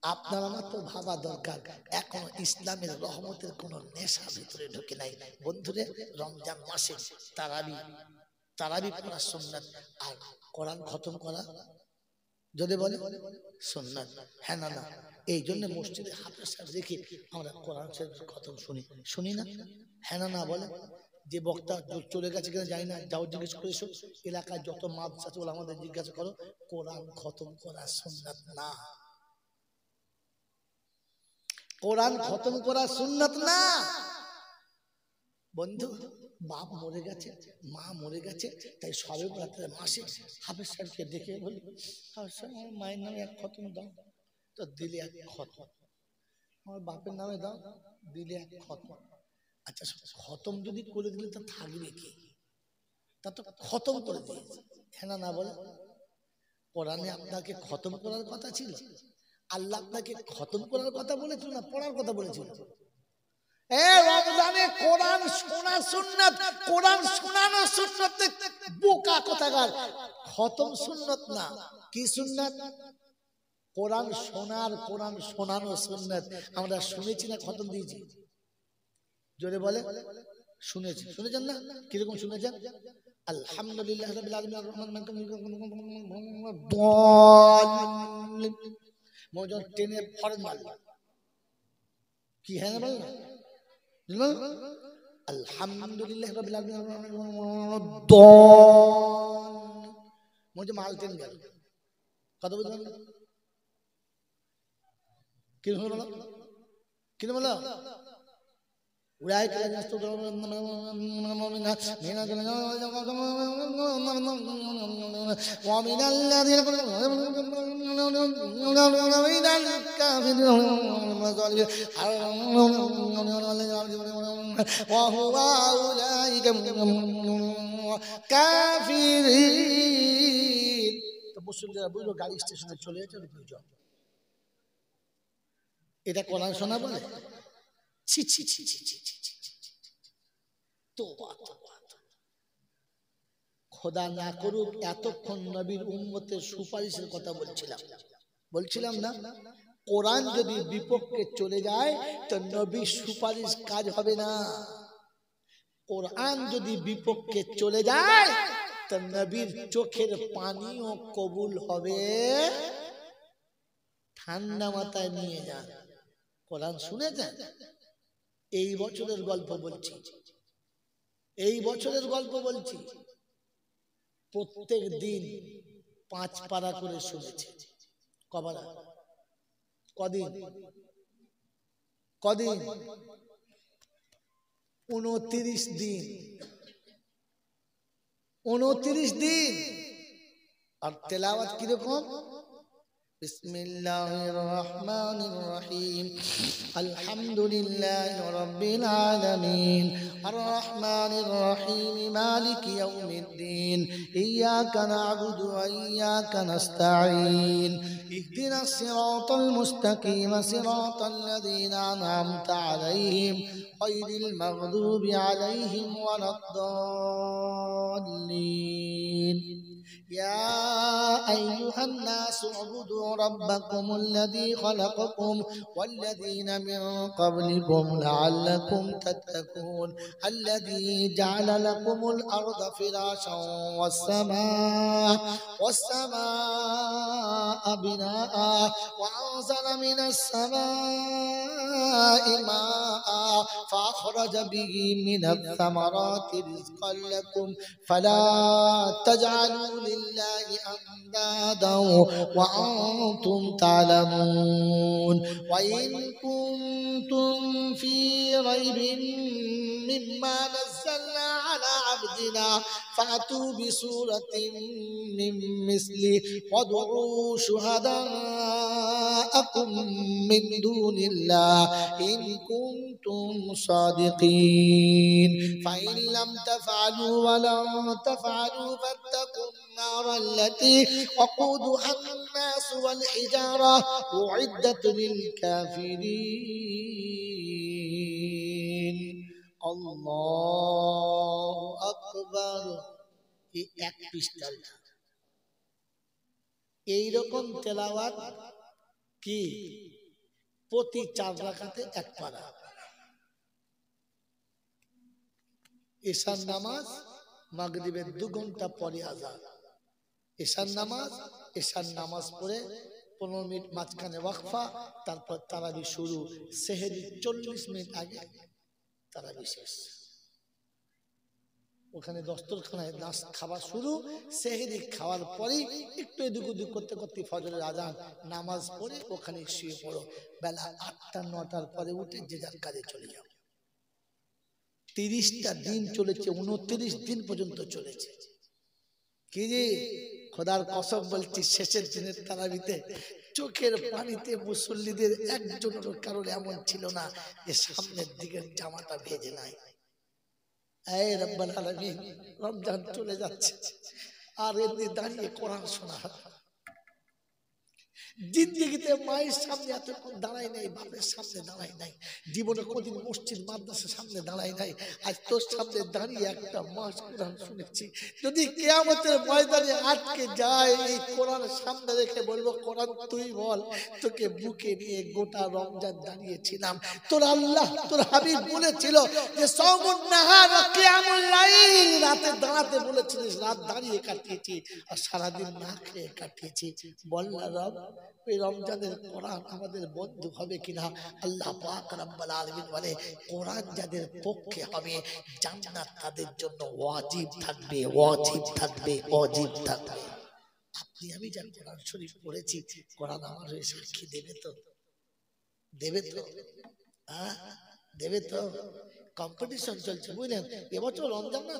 আপনার আমার তো ভাবা দরকার, এখনো ইসলামের রহমতের কোন নেশা ভিতরে ঢুকে নাই। বন্ধুরে, রমজান মাসে তারাবি তারাবি পড়া সুন্নাত, আর কোরআন খতম করা যদি বলে সুন্নাত। হ্যাঁ না না, এই জন্য মসজিদে হাফেজ সাহেব রেখে আমরা কোরআন শরীফ খতম শুনি না? হ্যাঁ না না বলে। যে বক্তা চলে গেছে কিনা জানি না, যাও জিজ্ঞেস করে এসো, এলাকায় যত মাদ্রাসা আছে আমাদের জিজ্ঞাসা করো, কোরআন খতম করা সুন্নাত না, কোরআন খতম করা সুন্নাত না। বন্ধু, বাপ মরে গেছে, মা মরে গেছে, তাই সবে বরাতের মাসে হাফেজ সাহেবকে ডেকে বলি, আমার মায়ের নামে 1 খতম দাও, তো দিলে 1 খতম, আমার বাপের নামে দাও, দিলে 1 খতম। আচ্ছা, খতম যদি করে দিলে তা থাকবে কি? তা তো খতম করে দিয়েছে। হ্যাঁ না না বলে। কোরআনে আপনাকে খতম করার কথা ছিল, আল্লাহ আপনাকে খতম করার কথা বলেছিল না পড়ার কথা বলেছিল? রমজানে কোরআন শোনা সুন্নাত, কোরআন শোনানো সুন্নাত। বোকা কোথাকার, খতম সুন্নাত না, কি সুন্নাত? কোরআন শোনার, কোরআন শোনানো সুন্নাত। আমরা শুনেছি না খতম দিয়েছি? জোরে বলে শুনেছি, শুনেছেন না? কিরকম শুনেছেন? আলহামদুলিল্লাহ রাব্বিল আলামিন আর রহমানির রহিম মজর টেনে ফরজ মারল কি? হ্যাঁ বল না, আলহামদুলিল্লাহ রাব্বিল আলামিন আর রহমানির রহিম মজর মাল টেনে গেল। কথা বুঝলেন? কি হলো? কি বলো? أولئك الذين استضعفوا ومن الذين وهو أولئك كافرين. তো মুসলিমরা বুঝলো গাড়ি স্টেশনে চলে যেতে দুইজন, এটা কোরআন শোনা বলে? ছি ছি ছি ছি ছি ছি। খোদা না করুক এতক্ষণ নবীর উম্মতের সুপারিশের কথা বলছিলাম না? কোরআন যদি বিপক্ষে চলে যায় তো নবীর সুপারিশ কাজ হবে না। কোরআন যদি বিপক্ষে চলে যায় তো নবীর চোখের পানিও কবুল হবে। ঠান্ডা মাথায় নিয়ে যান, কোরআন শুনেছেন? এই বছরের গল্প বলছি, এই বছরের গল্প বলছি। প্রত্যেক দিন 5 পারা করে শুনেছি। কবার? কদিন? 29 দিন, 29 দিন। আর তেলাওয়াত কিরকম? বিসমিল্লাহির রহমানির রহিম, আলহামদুলিল্লাহি রাব্বিল আলামিন, আর রহমানির রহিম, মালিকি ইয়াউমিদ্দিন, ইয়াকা না'বুদু ওয়া ইয়াকা নাস্তাঈন, ইহদিনাস সিরাতাল মুস্তাকিম, সিরাতাল লাযীনা আন'আমতা আলাইহিম, গায়রিল মাগদুবি আলাইহিম ওয়ালাদ-দাল্লিন। يا أيها الناس اعبدوا ربكم الذي خلقكم والذين من قبلكم لعلكم تتقون الذي جعل لكم الأرض فراشا والسماء بناء وأنزل من السماء ماء فأخرج به من الثمرات رزقا لكم فلا تجعلوا لله أندادا وأنتم تعلمون وإن كنتم في ريب مما نزلنا على عبدنا فأتوا بسورة من مثله وادعوا شهداءكم من دون الله إن كنتم صادقين فإن لم تفعلوا ولن تفعلوا فاتقوا النار التي وقودها الناس والحجارة أعدت للكافرين الله أكبر। এই এক পৃষ্ঠার এইরকম তেলাওয়াত কি প্রতি 4 রাকাতে এক পারা। ঈশার নামাজ মাগরিবের 2 ঘন্টা পরে আযান, ঈশার নামাজ পড়ে 15 মিনিট মাঝখানে ওয়াকফা, তারপর তারাবি শুরু, সেহরি 40 মিনিট আগে তারাবি শেষ। ওখানে দস্তরখানায় নাস খাওয়া শুরু, সেহরি খাওয়ার পরে একটু এদিক ওদিক করতে করতে ফজরের আযান, নামাজ পড়ে ওখানে শুয়ে পড়ো। বেলা 8টা 9টার পরে উঠে যে যার কাজে চলে যাও। 30টা দিন চলেছে, 29 দিন পর্যন্ত চলেছে। কি যে খোদার কসম বলছি, শেষের দিনের তারাবিতে চোখের পানিতে মুসল্লিদের একজনের কারণে এমন ছিল না যে সামনের দিকের জামাটা ভেজে নাই। এই রব্বুল আলামিন, রমজান চলে যাচ্ছে আর এমনি দাঁড়িয়ে কোরআন শোনা। জিন্দেগিতে মায়ের সামনে এতক্ষণ দাঁড়াই নাই, বাপের সামনে দাঁড়াই নাই, জীবনে কোনদিন মসজিদ মাদ্রাসার সামনে দাঁড়াই নাই। আজ তোর সামনে দাঁড়িয়ে একটা মাস কোরআন শুনেছি। যদি কিয়ামতের ময়দানে আটকে যায়, এই কোরআন সামনে রেখে বলবো, কোরআন তুই বল, তোকে বুকে নিয়ে গোটা রমজান দাঁড়িয়েছিলাম। তোর আল্লাহ, তোর হাবিব বলেছিল যে সাওমুন নাহার ওয়া কিয়ামুল লাইল, রাতে দাঁড়াতে বলেছিলিস, রাত দাঁড়িয়ে কাটিয়েছি আর সারাদিন না খেয়ে কাটিয়েছি। বল না রব, এই রমজানের কোরআন আমাদের বন্ধু হবে কিনা? আল্লাহ পাক রব্বুল আলামিন বলে, কোরআন যাদের পক্ষে হবে জান্নাত তাদের জন্য ওয়াজিব থাকবে, ওয়াজিব থাকবে, ওয়াজিব থাকবে। আপনি আমি যা কোরআন শরীফ পড়েছি, কোরআন আমার হয়ে সাক্ষী দেবে তো? দেবে তো? হ্যাঁ দেবে তো? কম্পিটিশন চলছে বুঝলেন। এবছর রমজান না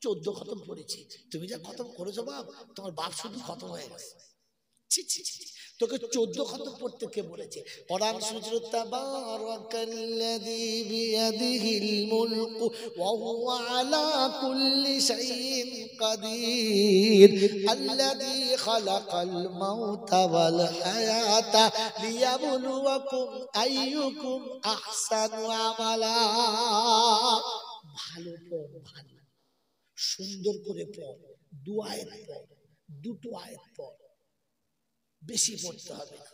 14 খতম পড়েছি। তুমি যা খতম করেছো বাপ, তোমার বাপ শুধু খতম হয়ে গেছে। ছি ছি ছি, তোকে 14 খতম পড়তে কে বলেছে? কোরআন শুনছিল, তাবারাকাল্লাযী বিয়াদিহিল মুলকু ওয়া হুয়া আলা কুল্লি শাইইন কাদির আল্লাযী খালাকাল মাউতা ওয়াল হায়াতা লিয়াবলুয়াকুম আইয়ুকুম আহসানু আমালা। ভালো পড়, ভালো সুন্দর করে পড়, 2 আয়াত পড়, 2টো আয়াত পড়, বেশি পড়তে হবে না।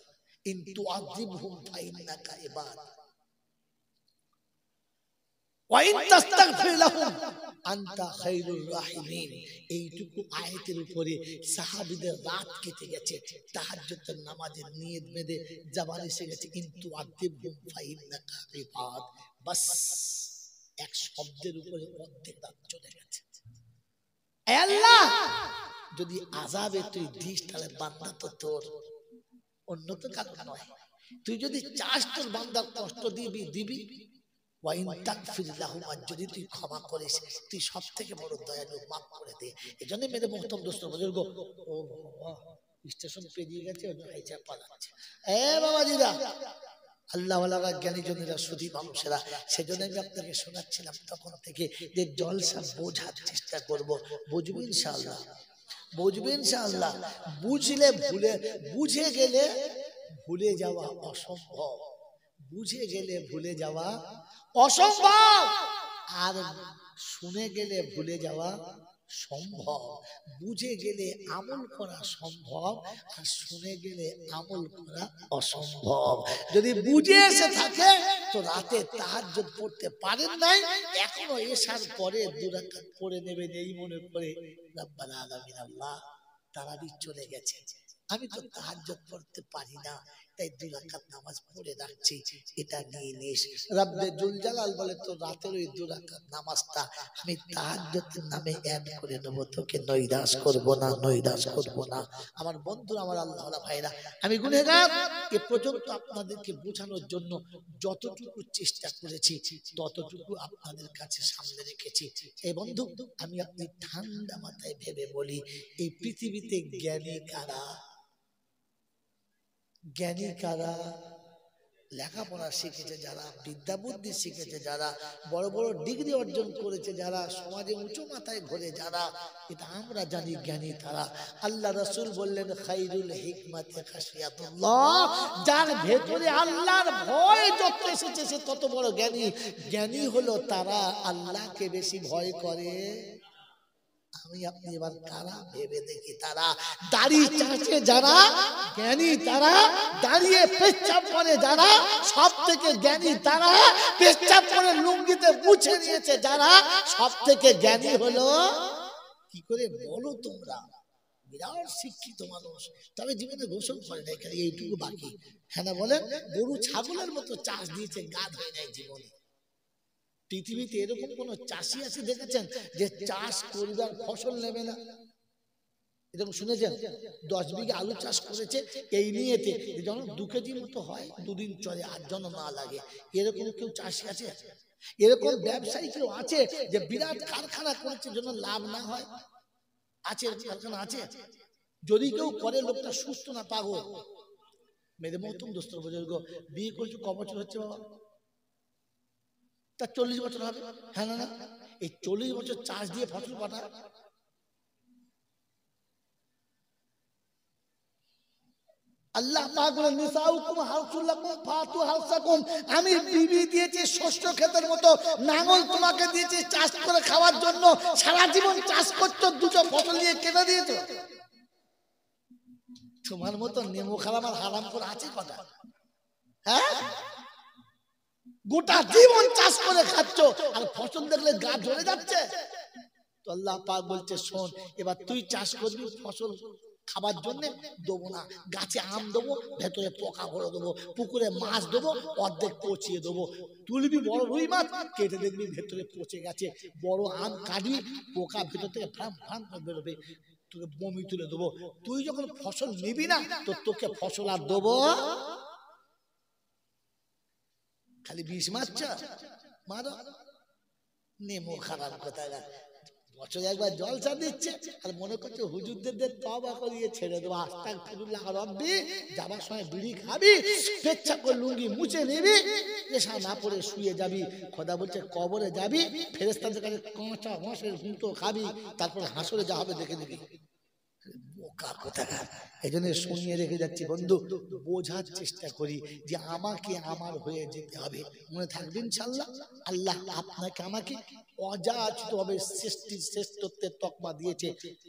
ইনতু আযিবহুম ফাইন্নাকা ইবাদ ওয়া ইন তাস্তাগফির লাহুম আনতা খায়রুর রাহিমিন। এইটুকু আয়াতের উপরে সাহাবীদের রাত কেটে গেছে, তাহাজ্জুদের নামাজের নিয়ত বেঁধে জবান এসে গেছে ইনতু আযিবহুম ফাইন্নাকা ইবাদ। বাস এক শব্দের উপরে অর্ধেক রাত চলে গেছে। এ আল্লাহ, যদি আযাবে তুই দিস তাহলে বান্দা তো তোর, অন্য তো কারণ নয়। তুই যদি চাস তোর বান্দার কষ্ট দিবি দিবি, ওয়াইন তাগফির লাহুম, আর যদি তুই ক্ষমা করিস তুই সব থেকে বড় দয়ালু, মাফ করে দে। এজন্য মেরে মুহতরম দোস্ত বুজুর্গ, ও বাবা স্টেশন পেরিয়ে গেছে, হাইচা পালাচ্ছে। এ বাবাজিরা, আল্লাহওয়ালারা, জ্ঞানীজনেরা, সুধী মানুষেরা, সেজন্য আমি আপনাকে শোনাচ্ছিলাম তখন থেকে যে জলসা বোঝার চেষ্টা করব। বুঝবো ইনশাআল্লাহ, বুঝবে ইনশাআল্লাহ। বুঝলে ভুলে, বুঝে গেলে ভুলে যাওয়া অসম্ভব, বুঝে গেলে ভুলে যাওয়া অসম্ভব, আর শুনে গেলে ভুলে যাওয়া সম্ভব। বুঝে গেলে আমল করা সম্ভব, আর শুনে গেলে আমল করা অসম্ভব। যদি বুঝে এসে থাকে তো রাতে তাহাজ্জুদ পড়তে পারেন নাই, এখনো এশার পরে 2 রাকাত পড়ে নেবেন এই মনে করে, রব্বাল আলামিন আল্লাহ তারাবি চলে গেছে, আমি তো তাহাজ্জুদ পড়তে পারি না, তাই 2 রাকাত নামাজ পড়ে রাখছি, এটা নিয়ে নিস। রব্বে জুল জালাল বলে তো রাতের ওই 2 রাকাত নামাজটা আমি তাহাজ্জুদের নামে অ্যাড করে নেব, তোকে নৈরাশ করব না, নৈরাশ করব না। আমার বন্ধু, আমার আল্লাহওয়ালা ভাইরা, আমি গুনাহগার, এ পর্যন্ত আপনাদেরকে বোঝানোর জন্য যতটুকু চেষ্টা করেছি ততটুকু আপনাদের কাছে সামনে রেখেছি। এই বন্ধু, আমি আপনি ঠান্ডা মাথায় ভেবে বলি, এই পৃথিবীতে জ্ঞানী কারা? জ্ঞানী কারা? লেখাপড়া শিখেছে যারা, বিদ্যা বুদ্ধি শিখেছে যারা, বড় বড় ডিগ্রি অর্জন করেছে যারা, সমাজে উঁচু মাথায় ঘোরে যারা, এটা আমরা জানি জ্ঞানী তারা। আল্লাহ রাসূল বললেন, খায়রুল হিকমাতি খাশিয়াতুল্লাহ, যার ভেতরে আল্লাহর ভয় যত এসেছে সে তত বড় জ্ঞানী। জ্ঞানী হলো তারা আল্লাহকে বেশি ভয় করে। আমি আপনি এবার কারা ভেবে দেখি, তারা দাড়ি চাঁচে যারা জ্ঞানী, তারা দাঁড়িয়ে পেচ্ছাপ করে যারা সব থেকে জ্ঞানী, তারা পেচ্ছাপ করে লুঙ্গিতে মুছে নিয়েছে যারা সব থেকে জ্ঞানী হলো। কি করে বলো তোমরা? বিরাট শিক্ষিত মানুষ, তবে জীবনে গোসল করে নাই, খালি এইটুকু বাকি। হ্যাঁ না বলেন? গরু ছাগলের মতো চাষ দিয়েছে, গা ধোয় নাই জীবনে। পৃথিবীতে এরকম কোন চাষি আছে দেখেছেন যে চাষ করবে আর ফসল নেবে না? এরকম শুনেছেন? 10 বিঘা আলু চাষ করেছে এই নিয়েতে যখন 2 কেজি মতো হয়, 2 দিন চলে, আর যেন না লাগে। এরকম কেউ চাষি আছে? এরকম ব্যবসায়ী কেউ আছে যে বিরাট কারখানা করেছে যেন লাভ না হয়? আছে? কারখানা আছে? যদি কেউ করে লোকটা সুস্থ না পাগল। মেরে মতন দোস্ত বুজুর্গ, বিয়ে করছে ক বছর হচ্ছে বাবা? তার 40 বছর হবে। হ্যাঁ না? এই 40 বছর চাষ দিয়ে ফসল পাঠায়। আল্লাহ পাক বলেন, নিসাউকুম হারসুল লাকুম ফাতু হারসাকুম, আমি বিবি দিয়েছি শস্য ক্ষেতের মতো, নাঙল তোমাকে দিয়েছি চাষ করে খাওয়ার জন্য। সারা জীবন চাষ করছো, দুটো ফসল দিয়ে কেটে দিয়েছো। তোমার মতো নেমো খারাপ আর হারাম করে আছে কথা? হ্যাঁ, গোটা জীবন চাষ করে খাচ্ছ আর ফসল দেখলে গা জ্বলে যাচ্ছে। তো আল্লাহ পাক বলছে, শোন, এবার তুই চাষ করবি ফসল খাবার জন্য, দেবো না। গাছে আম দেবো, ভেতরে পোকা ভরে দেবো। পুকুরে মাছ দেবো, অর্ধেক পচিয়ে দেবো। তুলবি বড় রুই মাছ, কেটে দেখবি ভেতরে পচে গেছে। বড় আম কাটবি, পোকা ভেতর থেকে ফাম ফাম করে বেরোবে, তোকে বমি তুলে দেবো। তুই যখন ফসল নিবি না তো তোকে ফসল আর দেবো। খালি বিষ মারছ, মারো। নেমো খারাপ কথা। বছরে একবার জলসা দিচ্ছে আর মনে করছে হুজুরদের তওবা করিয়ে ছেড়ে দেবো। আস্তাগফিরুল্লাহ রব্বি, যাবার সময় বিড়ি খাবি, পেচ্ছাপ করে লুঙ্গি মুছে নিবি, পেশা না পড়ে শুয়ে যাবি। খোদা বলছে কবরে যাবি, ফেরেশতাদের কাছে কাঁচা ঘাসের গুঁতো খাবি, তারপর হাসরে যা হবে দেখে নিবি। বোকা কোথাকার। এই জন্য শুনিয়ে রেখে যাচ্ছি বন্ধু, বোঝার চেষ্টা করি যে আমাকে আমার হয়ে যেতে হবে। মনে থাকবে ইনশাআল্লাহ। আল্লাহ আপনাকে আমাকে অযাচিতভাবে শ্রেষ্ঠত্বের তকমা দিয়েছে।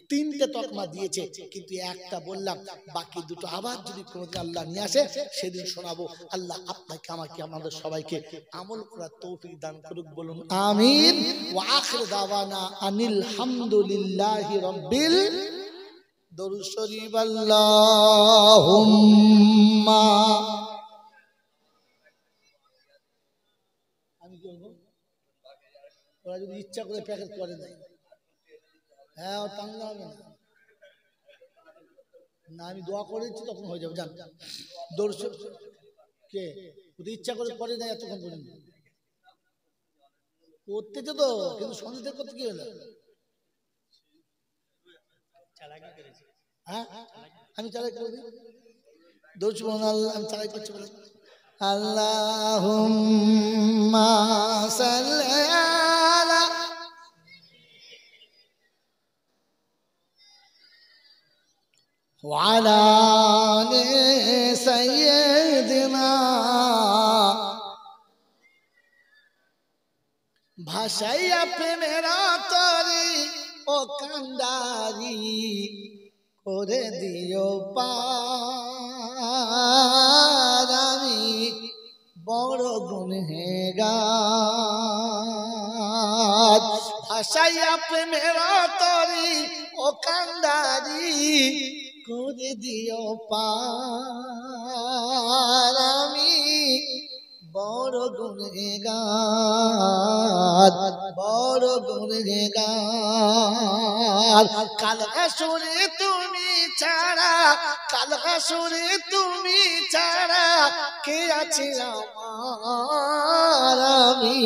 3টে তকমা দিয়েছে, কিন্তু একটা বললাম, বাকি 2টো আবার যদি কোনোদিন আল্লাহ নিয়ে আসে সেদিন শোনাবো। আল্লাহ আপনাকে আমাকে আমাদের সবাইকে আমল করার তৌফিক দান করুক, বলুন আমিন। ওয়া আখির দাওয়ানা আনিল হামদুলিল্লাহি রাব্বিল দরুদ শরীফ। আল্লাহুম্মা। আমি কি বলবো? ওরা যদি ইচ্ছা করে প্যাকেট করে দেয়, হ্যাঁ ও টাঙ্গা হবে না। না, আমি দোয়া করেছি তখন হয়ে যাবে। জান দরুদ কে যদি ইচ্ছা করে করে দেয় এতক্ষণ পর্যন্ত। করতেছে তো, কিন্তু সন্দেহ করতে কি হলো? হ্যাঁ আমি চালাই করে দিই, দৌড় আল্লাহ, আমি চালাই করছি বলে আল্লাহুম্মা সাল্লি আলা ওয়া আলা আলি সাইয়্যিদিনা। ভাসাইয়া প্রেমের তরি ও কান্ডারি করে দিও পার, আমি বড় গুনহেগার। ভাসাইয়া প্রেমের তরি ও কান্ডারি করে দিও পার, আমি বড় গুনহেগার, বড় গুনহেগার। কাল হাসরে তুমি ছাড়া, কাল হাসরে তুমি ছাড়া কে আছে আমার, আমি